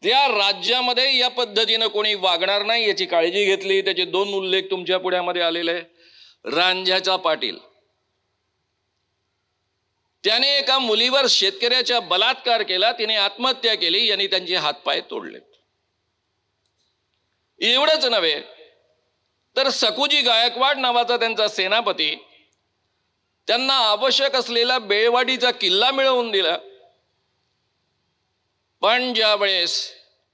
त्या राज्यामध्ये या पद्धतीनं कोणी वागणार नाही याची काळजी घेतली. त्याचे 2 उल्लेख तुमच्या पुढ्यामध्ये आलेले आहे. रांझ्याचा पाटील, त्याने एका मुलीवर शेतकऱ्याचा बलात्कार केला, तिने आत्महत्या केली, यांनी त्यांचे हातपाय तोडले. एवढंच नव्हे तर सकुजी गायकवाड नावाचा त्यांचा सेनापती त्यांना आवश्यक असलेला बेळवाडीचा किल्ला मिळवून दिला. पण ज्या वेळेस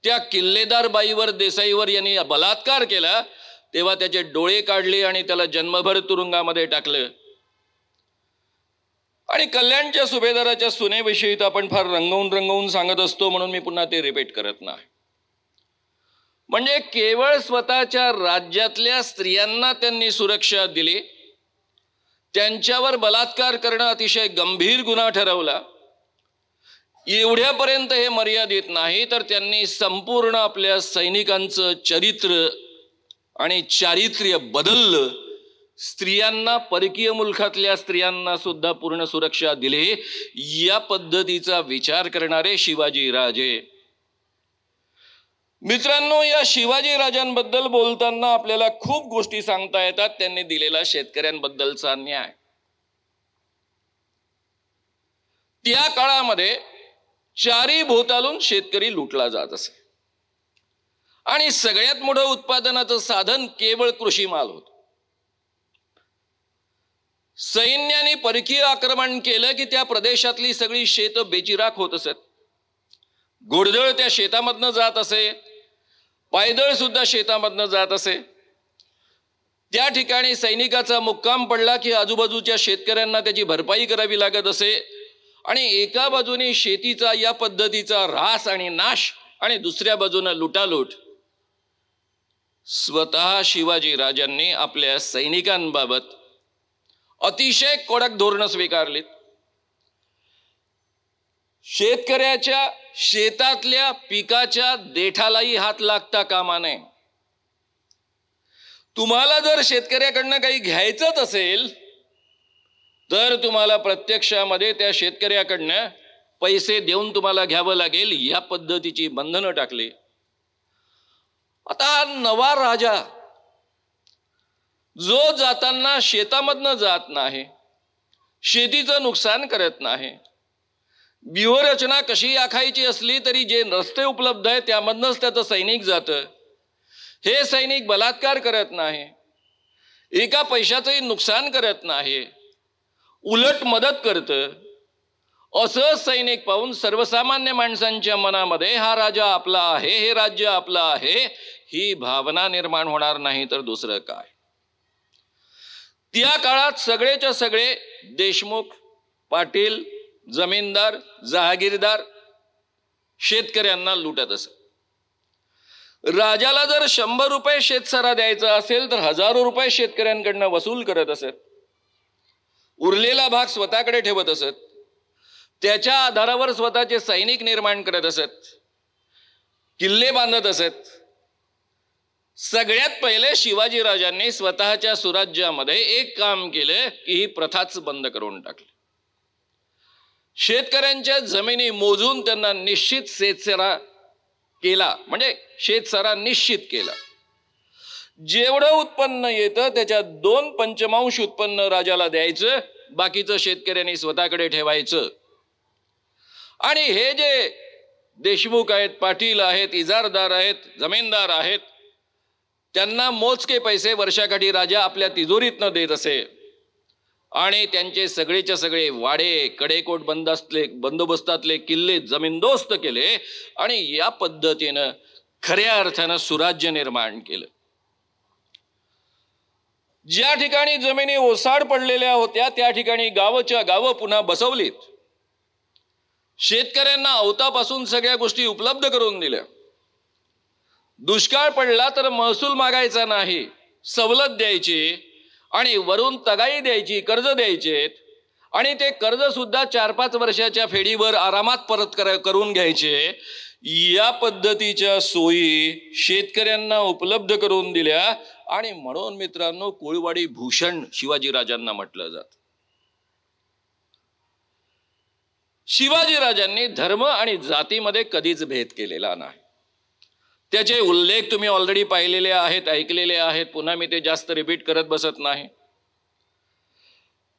त्या किल्लेदार बाईवर, देसाईवर यांनी बलात्कार केला, तेव्हा त्याचे डोळे काढले आणि त्याला जन्मभर तुरुंगामध्ये टाकलं. आणि कल्याणच्या सुभेदाराच्या सुनेविषयी तर आपण फार रंगवून सांगत असतो, म्हणून मी पुन्हा ते रिपीट करत नाही. म्हणजे केवळ स्वतःच्या राज्यातल्या स्त्रियांना त्यांनी सुरक्षा दिली, त्यांच्यावर बलात्कार करणं अतिशय गंभीर गुन्हा ठरवला. एवढ्यापर्यंत हे मर्यादित नाही, तर त्यांनी संपूर्ण आपल्या सैनिकांचं चरित्र आणि चारित्र्य बदललं. स्त्रियांना, परकीय मुलखातल्या स्त्रियांना सुद्धा पूर्ण सुरक्षा दिली. या पद्धतीचा विचार करणारे शिवाजी राजे. मित्रांनो, या शिवाजी राजांबद्दल बोलताना आपल्याला खूप गोष्टी सांगता येतात. त्यांनी दिलेला शेतकऱ्यांबद्दलचा न्याय, त्या काळामध्ये चारी भोवतालून शेतकरी लुटला जात असे आणि सगळ्यात मोठं उत्पादनाचं साधन केवळ कृषी माल होतं. सैन्याने परकीय आक्रमण केलं की त्या प्रदेशातली सगळी शेत बेचिराख होत असत. घोडदळ त्या शेतामधनं जात असे, पायदळ सुद्धा शेतामधनं जात असे. त्या ठिकाणी सैनिकाचा मुक्काम पडला की आजूबाजूच्या शेतकऱ्यांना त्याची भरपाई करावी लागत असे. आणि एका बाजूने शेतीचा या पद्धतीचा ऱ्हास आणि नाश आणि दुसऱ्या बाजूने लुटालूट. स्वतः शिवाजी राजांनी आपल्या सैनिकांबाबत अतिशय कडक धोरणं स्वीकारलीत. शेतकऱ्याच्या शेतातल्या पिकाच्या देठालाही हात लागता कामा नये. तुम्हाला जर शेतकऱ्याकडनं काही घ्यायचंच असेल तर तुम्हाला प्रत्यक्षामध्ये त्या शेतकऱ्याकडनं पैसे देऊन तुम्हाला घ्यावं लागेल, या पद्धतीची बंधनं टाकली. आता हा नवा राजा जो जाताना शेतामधनं जात नाही, शेतीचं नुकसान करत नाही, व्यूहरचना कशी आखायची असली तरी जे रस्ते उपलब्ध आहेत त्यामधनंच त्याचं सैनिक जातं. हे सैनिक बलात्कार करत नाही, एका पैशाचंही नुकसान करत नाही, उलट मदत करतं. असं सैनिक पाहून सर्वसामान्य माणसांच्या मनामध्ये हा राजा आपला आहे, हे राज्य आपलं आहे, ही भावना निर्माण होणार नाही तर दुसरं काय. त्या काळात सगळेच्या सगळे देशमुख, पाटील, जमीनदार, जहागीरदार शेतकऱ्यांना लुटत असत. राजाला जर 100 रुपये शेतसारा द्यायचा असेल तर हजारो रुपये शेतकऱ्यांकडनं वसूल करत असत. उरलेला भाग स्वतःकडे ठेवत असत. त्याच्या आधारावर स्वतःचे सैनिक निर्माण करत असत, किल्ले बांधत असत. सगळ्यात पहिले शिवाजी राजांनी स्वतःच्या सुराज्यामध्ये एक काम केलं की ही प्रथाच बंद करून टाकली. शेतकऱ्यांच्या जमिनी मोजून त्यांना निश्चित शेतसारा केला, म्हणजे शेतसारा निश्चित केला. जेवढं उत्पन्न येतं त्याच्या 2/5 उत्पन्न राजाला द्यायचं, बाकीचं शेतकऱ्यांनी स्वतःकडे ठेवायचं. आणि हे जे देशमुख आहेत, पाटील आहेत, इजारदार आहेत, जमीनदार आहेत, त्यांना मोजके पैसे वर्षाकाठी राजा आपल्या तिजोरीतनं देत असे. आणि त्यांचे सगळेच्या सगळे वाडे, कडेकोट बंदोबस्तातले किल्ले जमीनदोस्त केले आणि या पद्धतीनं खऱ्या अर्थानं सुराज्य निर्माण केलं. ज्या ठिकाणी जमिनी ओसाड पडलेल्या होत्या त्या ठिकाणी गावच्या गावं पुन्हा बसवलीत. शेतकऱ्यांना अवतापासून सगळ्या गोष्टी उपलब्ध करून दिल्या. दुष्काळ पडला तर महसूल मागायचा नाही, सवलत द्यायची आणि वरून तगाई द्यायची, कर्ज द्यायचे. आणि ते कर्ज सुद्धा 4-5 वर्षाच्या फेडीवर आरामात परत करून घ्यायचे. या पद्धतीच्या सोयी शेतकऱ्यांना उपलब्ध करून दिल्या. आणि म्हणून मित्रांनो, कुळवाडी भूषण शिवाजी राजांना म्हटलं जात. शिवाजी राजांनी धर्म आणि जातीमध्ये कधीच भेद केलेला नाही. त्याचे उल्लेख तुम्ही ऑलरेडी पाहिलेले आहेत, ऐकलेले आहेत. पुन्हा मी ते जास्त रिपीट करत बसत नाही.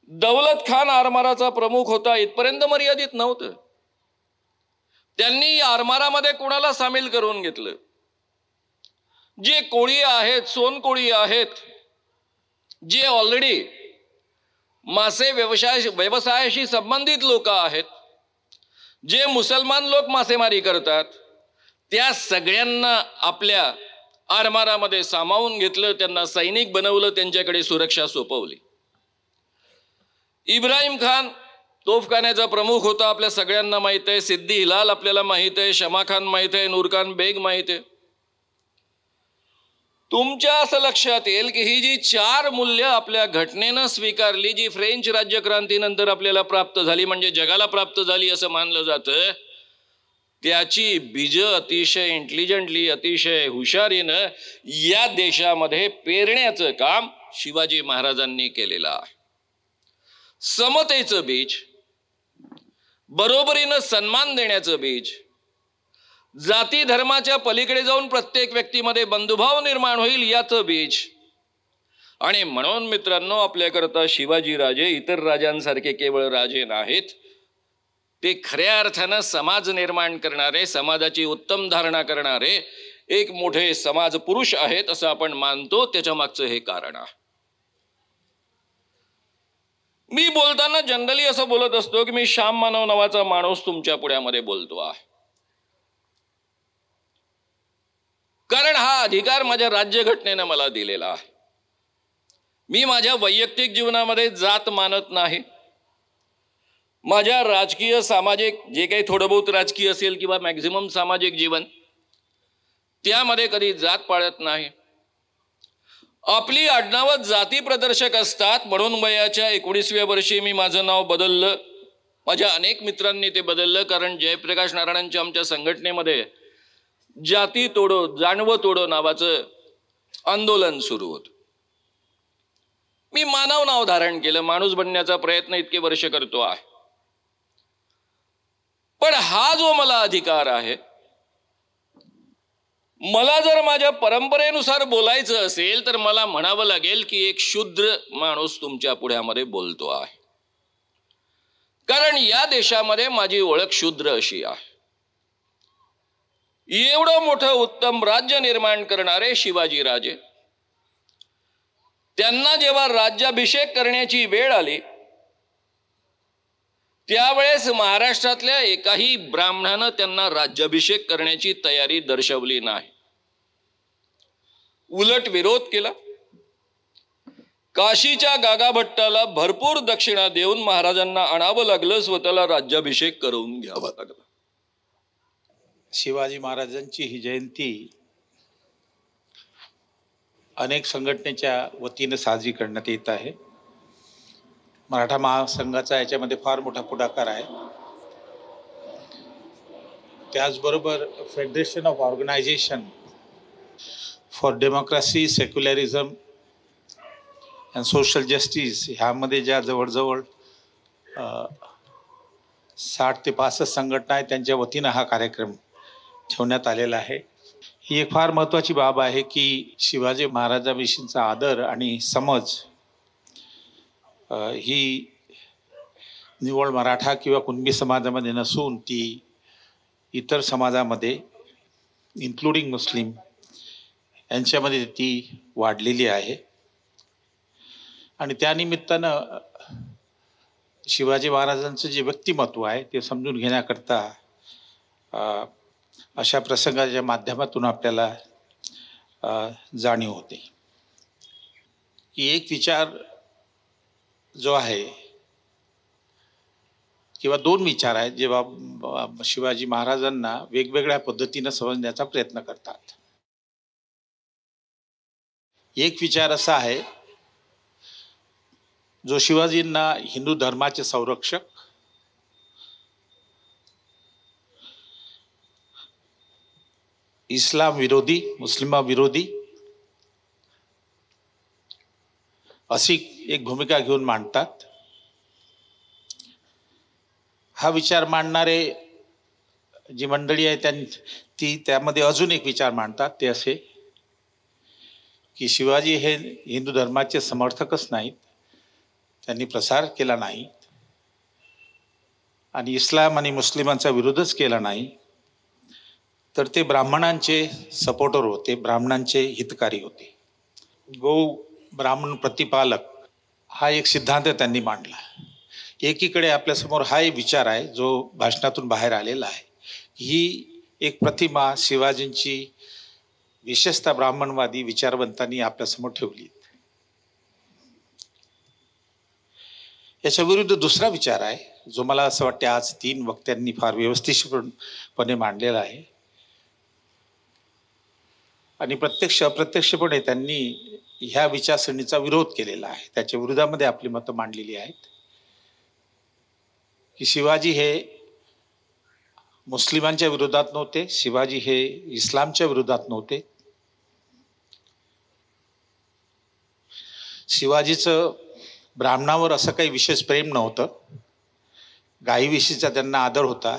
दौलत खान आरमाराचा प्रमुख होता इथपर्यंत मर्यादित नव्हतं. त्यांनी आरमारामध्ये कोणाला सामील करून घेतलं. जे कोळी आहेत, सोनकोळी आहेत, जे ऑलरेडी मासे व्यवसायाशी संबंधित लोक आहेत, जे मुसलमान लोक मासेमारी करतात, त्या सगळ्यांना आपल्या आरमारामध्ये सामावून घेतलं. त्यांना सैनिक बनवलं, त्यांच्याकडे सुरक्षा सोपवली. इब्राहिम खान तोफखान्याचा प्रमुख होता, आपल्या सगळ्यांना माहित आहे. सिद्दी हिलाल आपल्याला माहित आहे, शमा खान माहित आहे, नूरखान बेग माहित आहे. तुमच्या असं लक्षात येईल की ही जी 4 मूल्य आपल्या घटनेनं स्वीकारली, जी फ्रेंच राज्यक्रांतीनंतर आपल्याला प्राप्त झाली, म्हणजे जगाला प्राप्त झाली असं मानलं जातं, त्याची बीज अतिशय इंटेलिजंटली, अतिशय हुशारीनं या देशामध्ये पेरण्याचं काम शिवाजी महाराजांनी केलेलं आहे. समतेचं बीज, बरोबरीनं सन्मान देण्याचं बीज, जाती धर्माच्या पलीकडे जाऊन प्रत्येक व्यक्तीमध्ये बंधुभाव निर्माण होईल याचं बीज. आणि म्हणून मित्रांनो, आपल्याकरता शिवाजी राजे इतर राजांसारखे केवळ राजे नाहीत, ते खऱ्या अर्थानं समाज निर्माण करणारे, समाजाची उत्तम धारणा करणारे एक मोठे समाज पुरुष आहेत असं आपण मानतो. त्याच्या मागचं हे कारण आहे. मी बोलताना जनरली असं बोलत असतो की मी श्याम मानव नावाचा माणूस तुमच्या पुढ्यामध्ये बोलतो आहे, कारण हा अधिकार माझ्या राज्यघटनेनं मला दिलेला आहे. मी माझ्या वैयक्तिक जीवनामध्ये जात मानत नाही. माझ्या राजकीय सामाजिक जे काही थोडं बहुत राजकीय असेल किंवा मॅक्झिमम सामाजिक जीवन, त्यामध्ये कधी जात पाळत नाही. आपली आडनावं जाती प्रदर्शक असतात म्हणून वयाच्या 19व्या वर्षी मी माझं नाव बदललं. माझ्या अनेक मित्रांनी ते बदललं, कारण जयप्रकाश नारायणांच्या आमच्या संघटनेमध्ये जाती तोडो जाणवं तोडो नावाचं आंदोलन सुरू होतं. मी मानव नाव धारण केलं, माणूस बनण्याचा प्रयत्न इतके वर्ष करतो आहे. पण हा जो मला अधिकार आहे, मला जर माझ्या परंपरेनुसार बोलायचं असेल तर मला म्हणावं लागेल की एक शूद्र माणूस तुमच्या पुढ्यामध्ये बोलतो आहे, कारण या देशामध्ये माझी ओळख शूद्र अशी आहे. एवढं मोठं उत्तम राज्य निर्माण करणारे शिवाजी राजे, त्यांना जेव्हा राज्याभिषेक करण्याची वेळ आली त्यावेळेस महाराष्ट्रातल्या एकाही ब्राह्मणानं त्यांना राज्याभिषेक करण्याची तयारी दर्शवली नाही. उलट विरोध केला. काशीच्या गागाभट्टाला भरपूर दक्षिणा देऊन महाराजांना आणावं लागलं, स्वतःला राज्याभिषेक करून घ्यावा लागला. शिवाजी महाराजांची ही जयंती अनेक संघटनेच्या वतीनं साजरी करण्यात येत आहे. मराठा महासंघाचा याच्यामध्ये फार मोठा पुढाकार आहे. त्याचबरोबर federation of organisation for democracy, secularism and social justice ह्यामध्ये ज्या जवळजवळ 60 ते 65 संघटना आहेत, त्यांच्या वतीनं हा कार्यक्रम ठेवण्यात आलेला आहे. ही एक फार महत्त्वाची बाब आहे की शिवाजी महाराजांविषयीचा आदर आणि समज ही निव्वळ मराठा किंवा कुणबी समाजामध्ये नसून ती इतर समाजामध्ये इन्क्लुडिंग मुस्लिम यांच्यामध्ये ती वाढलेली आहे. आणि त्यानिमित्तानं शिवाजी महाराजांचं जे व्यक्तिमत्व आहे ते समजून घेण्याकरता अशा प्रसंगाच्या माध्यमातून आपल्याला जाणीव होते की एक विचार जो आहे किंवा दोन विचार आहेत जेव्हा शिवाजी महाराजांना वेगवेगळ्या पद्धतीनं समजण्याचा प्रयत्न करतात. एक विचार असा आहे जो शिवाजींना हिंदू धर्माचे संरक्षक, इस्लाम विरोधी, मुस्लिमा विरोधी अशी एक भूमिका घेऊन मांडतात. हा विचार मांडणारे जी मंडळी आहे ती त्यामध्ये अजून एक विचार मांडतात. ते असे की शिवाजी हे हिंदू धर्माचे समर्थकच नाहीत, त्यांनी प्रसार केला नाही आणि इस्लाम आणि मुस्लिमांचा विरोधच केला नाही, तर ते ब्राह्मणांचे सपोर्टर होते, ब्राह्मणांचे हितकारी होते. गो ब्राह्मण प्रतिपालक हा एक सिद्धांत त्यांनी मांडला. एकीकडे आपल्यासमोर हा एक विचार आहे जो भाषणातून बाहेर आलेला आहे. ही एक प्रतिमा शिवाजींची विशेषतः ब्राह्मणवादी विचारवंतांनी आपल्यासमोर ठेवली. याच्या विरुद्ध दुसरा विचार आहे जो मला असं वाटते आज 3 वक्त्यांनी फार व्यवस्थितपणे मांडलेला आहे आणि प्रत्यक्ष अप्रत्यक्षपणे त्यांनी ह्या विचारसरणीचा विरोध केलेला आहे. त्याच्या विरोधामध्ये आपली मतं मांडलेली आहेत की शिवाजी हे मुस्लिमांच्या विरोधात नव्हते, शिवाजी हे इस्लामच्या विरोधात नव्हते. शिवाजीचं ब्राह्मणावर असं काही विशेष प्रेम नव्हतं. गायीविषयीचा त्यांना आदर होता,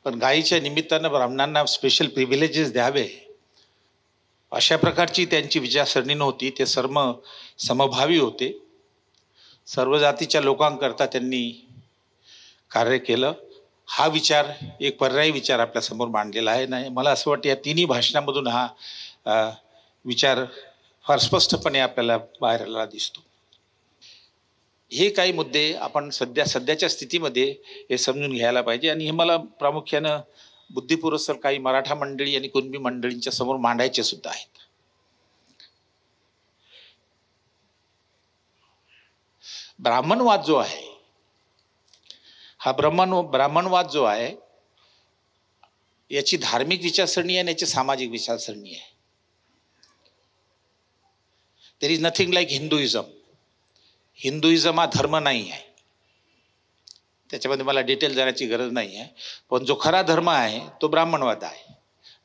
पण गायीच्या निमित्तानं ब्राह्मणांना स्पेशल प्रिव्हिलेजेस द्यावे अशा प्रकारची त्यांची विचारसरणी नव्हती. ते सर्व समभावी होते. सर्व जातीच्या लोकांकरता त्यांनी कार्य केलं. हा विचार एक पर्यायी विचार आपल्यासमोर मांडलेला आहे. नाही, मला असं वाटतं या 3ही भाषणामधून हा विचार फार स्पष्टपणे आपल्याला बाहेर आलेला दिसतो. हे काही मुद्दे आपण सध्याच्या स्थितीमध्ये हे समजून घ्यायला पाहिजे आणि हे मला प्रामुख्यानं बुद्धिपुरस्सर काही मराठा मंडळी आणि कुणबी मंडळींच्या समोर मांडायचे सुद्धा आहेत. ब्राह्मणवाद जो आहे हा ब्राह्मणवाद जो आहे याची धार्मिक विचारसरणी आहे आणि याची सामाजिक विचारसरणी आहे. There is nothing like Hinduism. Hinduism हा धर्म नाही आहे, त्याच्यामध्ये मला डिटेल जाण्याची गरज नाही आहे. पण जो खरा धर्म आहे तो ब्राह्मणवाद आहे.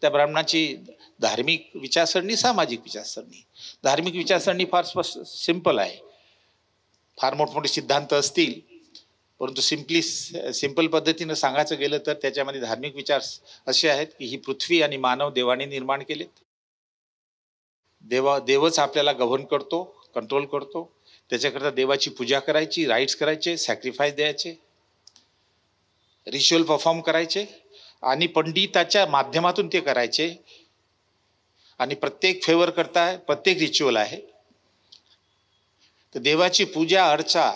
त्या ब्राह्मणाची धार्मिक विचारसरणी, सामाजिक विचारसरणी. धार्मिक विचारसरणी फार सिंपल आहे. फार मोठमोठे सिद्धांत असतील, परंतु सिंपल पद्धतीनं सांगायचं गेलं तर त्याच्यामध्ये धार्मिक विचार असे आहेत की ही पृथ्वी आणि मानव देवाने निर्माण केलेत. देवच आपल्याला गव्हर्न करतो, कंट्रोल करतो. त्याच्याकरता देवाची पूजा करायची, राईट्स करायचे, सॅक्रिफाईस द्यायचे, रिच्युअल परफॉर्म करायचे आणि पंडिताच्या माध्यमातून ते करायचे. आणि प्रत्येक फेवर करता प्रत्येक रिच्युअल आहे. तर देवाची पूजा अर्चा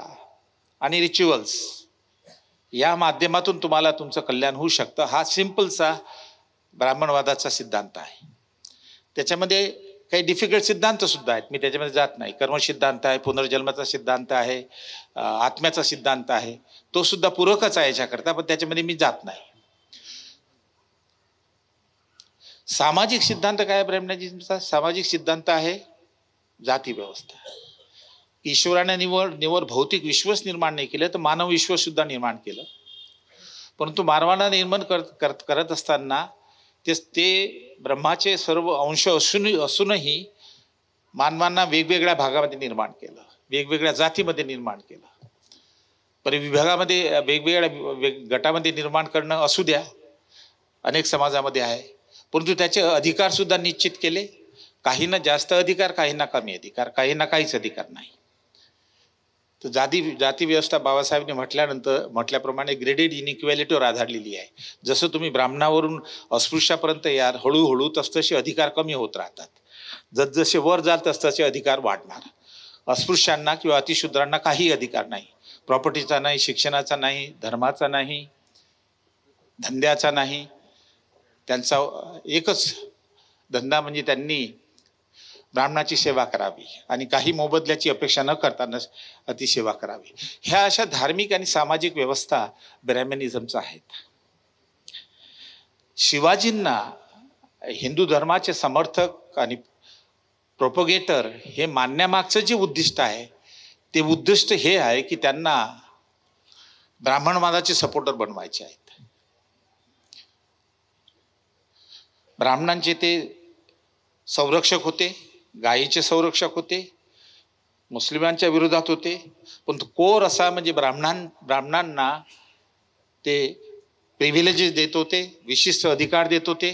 आणि रिच्युअल्स या माध्यमातून तुम्हाला तुमचं कल्याण होऊ शकतं. हा सिंपलसा ब्राह्मणवादाचा सिद्धांत आहे. त्याच्यामध्ये काही डिफिकल्ट सिद्धांत सुद्धा आहेत, मी त्याच्यामध्ये जात नाही. कर्म सिद्धांत आहे, पुनर्जन्माचा सिद्धांत आहे, आत्म्याचा सिद्धांत आहे, तो सुद्धा पूरकच आहे याच्याकरता, पण त्याच्यामध्ये मी जात नाही. सामाजिक सिद्धांत काय आहे ब्रह्मजींचा? सामाजिक सिद्धांत आहे जाती व्यवस्था. ईश्वराने निवड भौतिक विश्वच निर्माण नाही केलं, तर मानव विश्व सुद्धा निर्माण केलं. परंतु मानवाला निर्माण करत असताना ते ब्रह्माचे सर्व अंश असूनही मानवांना वेगवेगळ्या भागामध्ये निर्माण केलं, वेगवेगळ्या जातीमध्ये निर्माण केलं. पण विभागामध्ये वेगवेगळ्या गटामध्ये निर्माण करणं असू द्या, अनेक समाजामध्ये आहे. परंतु त्याचे अधिकार सुद्धा निश्चित केले. काहींना जास्त अधिकार, काहींना कमी अधिकार, काहींना काहीच अधिकार नाही. तर जाती व्यवस्था बाबासाहेबांनी म्हटल्याप्रमाणे ग्रेडेड इनइक्वॅलिटीवर आधारलेली आहे. जसं तुम्ही ब्राह्मणावरून अस्पृश्यापर्यंत याल, हळूहळू तसतसे अधिकार कमी होत राहतात. जसजसे वर जाल तसतसे अधिकार वाढणार. अस्पृश्यांना किंवा अतिशूद्रांना काही अधिकार नाही. प्रॉपर्टीचा नाही, शिक्षणाचा नाही, धर्माचा नाही, धंद्याचा नाही. त्यांचा एकच धंदा म्हणजे त्यांनी ब्राह्मणाची सेवा करावी आणि काही मोबदल्याची अपेक्षा न करता अति सेवा करावी. ह्या अशा धार्मिक आणि सामाजिक व्यवस्था ब्रॅह्मनिझमच्या आहेत. शिवाजींना हिंदू धर्माचे समर्थक आणि प्रोपोगेटर हे मानण्यामागचं जे उद्दिष्ट आहे ते उद्दिष्ट हे आहे की त्यांना ब्राह्मणवादाचे सपोर्टर बनवायचे आहेत. ब्राह्मणांचे ते संरक्षक होते, गायीचे संरक्षक होते, मुस्लिमांच्या विरोधात होते. पण कोर असा म्हणजे ब्राह्मणांना ते प्रिव्हिलेजेस देत होते, विशिष्ट अधिकार देत होते.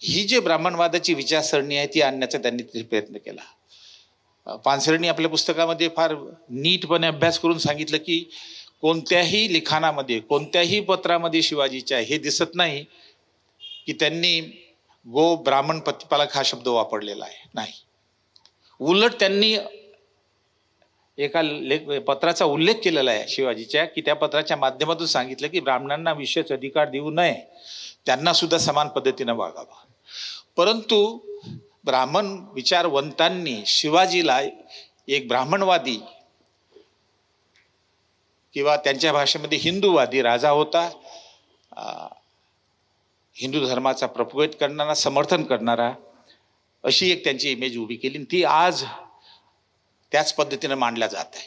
ही जे ब्राह्मणवादाची विचारसरणी आहे ती आणण्याचा त्यांनी प्रयत्न केला. पानसरेंनी आपल्या पुस्तकामध्ये फार नीटपणे अभ्यास करून सांगितलं की कोणत्याही लिखाणामध्ये, कोणत्याही पत्रामध्ये शिवाजीच्या हे दिसत नाही की त्यांनी गो ब्राह्मण प्रतिपालक हा शब्द वापरलेला आहे. नाही, उलट त्यांनी एका पत्राचा उल्लेख केलेला आहे शिवाजीच्या, की त्या पत्राच्या माध्यमातून सांगितलं की ब्राह्मणांना विशेष अधिकार देऊ नये, त्यांना सुद्धा समान पद्धतीनं वागावं. परंतु ब्राह्मण विचारवंतांनी शिवाजीला एक ब्राह्मणवादी किंवा त्यांच्या भाषेमध्ये हिंदूवादी राजा होता, हिंदू धर्माचा प्रपोगेट करणारा, समर्थन करणारा, अशी एक त्यांची इमेज उभी केली. ती आज त्याच पद्धतीने मांडल्या जात आहे.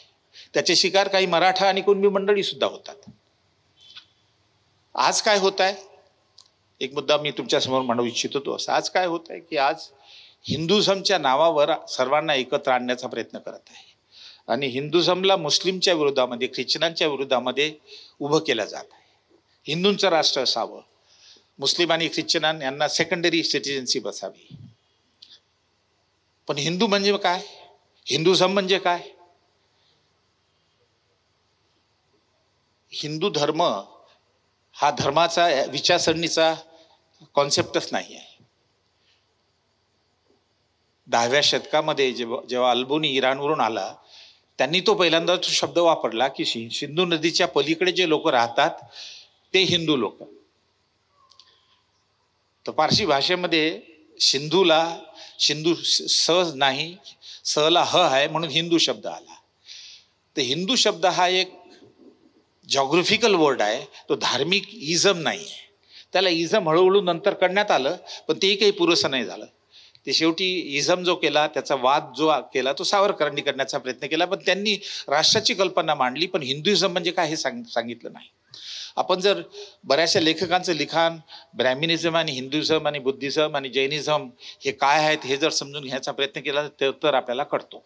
त्याचे शिकार काही मराठा आणि कुणबी मंडळी सुद्धा होतात. आज काय होत आहे, एक मुद्दा मी तुमच्यासमोर मांडू इच्छितो तो असा. आज काय होत आहे की आज हिंदुझमच्या नावावर सर्वांना एकत्र आणण्याचा प्रयत्न करत आहे आणि हिंदुझमला मुस्लिमच्या विरोधामध्ये, ख्रिश्चनांच्या विरोधामध्ये उभं केलं जात आहे. हिंदूंचं राष्ट्र असावं, मुस्लिम आणि ख्रिश्चन यांना सेकंडरी सिटिझनशिप असावी. पण हिंदू म्हणजे काय, हिंदुझम म्हणजे काय? हिंदू धर्म हा धर्माचा विचारसरणीचा कॉन्सेप्टच नाही आहे. 10व्या शतकामध्ये जेव्हा अल्बोनी इराणवरून आला त्यांनी तो पहिल्यांदा तो शब्द वापरला की सिंधू नदीच्या पलीकडे जे लोक राहतात ते हिंदू लोक. तर पारशी भाषेमध्ये सिंधू स नाही, ला ह आहे म्हणून हिंदू शब्द आला. तर हिंदू शब्द हा एक जॉग्राफिकल वर्ड आहे, तो धार्मिक इझम नाही आहे. त्याला इझम हळूहळू नंतर करण्यात आलं, पण तेही काही पुरेसं नाही झालं. ते शेवटी इझम जो केला, त्याचा वाद जो केला तो सावरकरांनी करण्याचा प्रयत्न केला, पण त्यांनी राष्ट्राची कल्पना मांडली, पण हिंदुइझम म्हणजे काय हे सांगितलं नाही. आपण जर बऱ्याचशा लेखकांचं लिखाण ब्राह्मणिझम आणि हिंदुइझम आणि बुद्धिझम आणि जैनिझम हे काय आहेत हे जर समजून घ्यायचा प्रयत्न केला तर आपल्याला कळतो.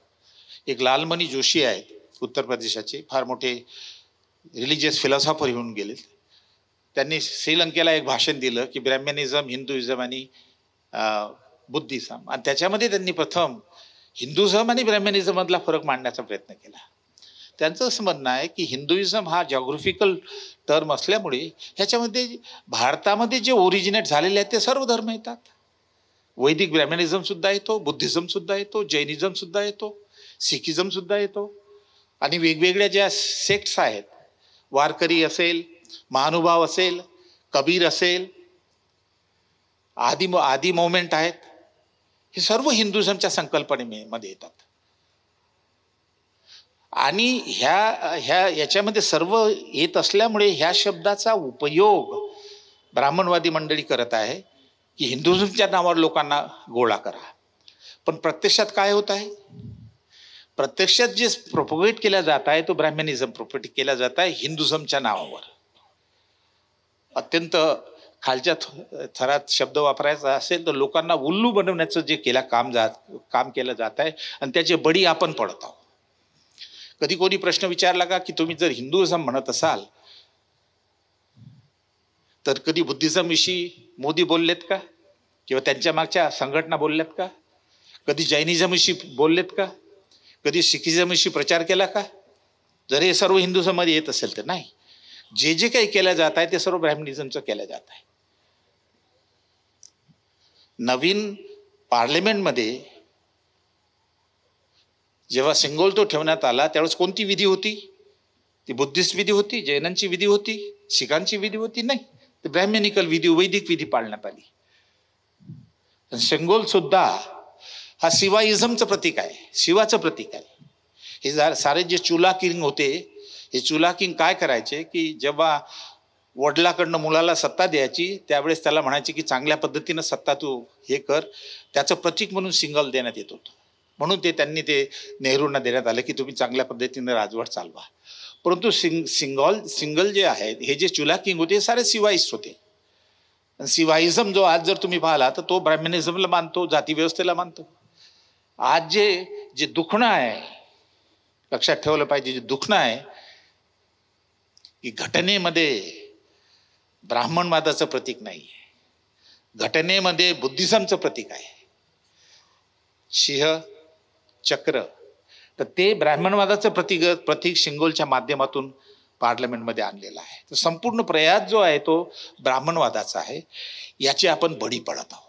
एक लालमणी जोशी आहेत उत्तर प्रदेशाचे, फार मोठे रिलिजियस फिलॉसॉफर होऊन गेले. त्यांनी श्रीलंकेला एक भाषण दिलं की ब्राह्मणिझम, हिंदुइझम आणि बुद्धिझम, आणि त्याच्यामध्ये त्यांनी प्रथम हिंदुइझम आणि ब्राह्मणिझम मधला फरक मांडण्याचा प्रयत्न केला. त्यांचं असं म्हणणं आहे की हिंदुइझम हा जॉग्राफिकल टर्म असल्यामुळे ह्याच्यामध्ये भारतामध्ये जे ओरिजिनेट झालेले आहेत ते सर्व धर्म येतात. वैदिक ब्राह्मणिझम सुद्धा येतो, बुद्धिझम सुद्धा येतो, जैनिझम सुद्धा येतो, सिखिझम सुद्धा येतो, आणि वेगवेगळ्या ज्या सेक्ट्स आहेत, वारकरी असेल, महानुभाव असेल, कबीर असेल, आदी मोमेंट आहेत, हे सर्व हिंदुइझमच्या संकल्पनेमध्ये येतात. आणि याच्यामध्ये सर्व येत असल्यामुळे ह्या शब्दाचा उपयोग ब्राह्मणवादी मंडळी करत आहे की हिंदुइझमच्या नावावर लोकांना गोळा करा. पण प्रत्यक्षात काय होत आहे? प्रत्यक्षात जे प्रोपोगेट केला जात आहे तो ब्राह्मणिझम प्रोपोगेट केला जात आहे हिंदुइझमच्या नावावर. अत्यंत खालच्या थरात शब्द वापरायचा असेल तर लोकांना उल्लू बनवण्याचं जे काम केलं जात आहे, आणि त्याचे बळी आपण पडत आहोत. कधी कोणी प्रश्न विचारला का की तुम्ही जर हिंदुइझम म्हणत असाल तर कधी बुद्धिझम विषयी मोदी बोललेत का, किंवा त्यांच्या मागच्या संघटना बोलल्यात का? कधी जैनिझम विषयी बोललेत का? कधी सिखिझम विषयी प्रचार केला का? जर हे सर्व हिंदुइझम मध्ये येत असेल तर नाही. जे काही केलं जात आहे ते सर्व ब्राह्मणिझमचं केलं जात आहे. नवीन पार्लमेंटमध्ये जेव्हा सिंगोल तो ठेवण्यात आला त्यावेळेस कोणती विधी होती? ती बुद्धिस्ट विधी होती, जैनांची विधी होती, शिखांची विधी होती? नाही, ती ब्राह्मणिकल विधी, वैदिक विधी पाळण्यात आली. सिंगोल सुद्धा हा शिवाइझमचं प्रतीक आहे, शिवाचं प्रतीक आहे. हे सारे जे चुला किंग होते, हे चुला किंग काय करायचे की जेव्हा वडिलाकडनं मुलाला सत्ता द्यायची त्यावेळेस त्याला म्हणायचे की चांगल्या पद्धतीनं सत्ता तू हे कर, त्याचं प्रतीक म्हणून सिंगल देण्यात येत होतं. म्हणून त्यांनी ते नेहरूंना देण्यात आलं की तुम्ही चांगल्या पद्धतीने राजवट चालवा. परंतु सिंगल जे आहेत, हे जे चुला किंग होते हे सारे शिवाईस्ट होते. शिवाइझम जो आज जर तुम्ही पाहिला तर तो ब्राह्मणिझमला मानतो, जाती व्यवस्थेला मानतो. आज जे दुखणं आहे, लक्षात ठेवलं पाहिजे, जे दुखणं आहे की घटनेमध्ये ब्राह्मणवादाचं प्रतीक नाही आहे, घटनेमध्ये बुद्धिझमचं प्रतीक आहे, सिंह चक्र. तर ते ब्राह्मणवादाचं प्रतीक सिंगोलच्या माध्यमातून पार्लमेंटमध्ये आणलेलं आहे. तर संपूर्ण प्रयास जो आहे तो ब्राह्मणवादाचा आहे. याची आपण बळी पडत आहोत.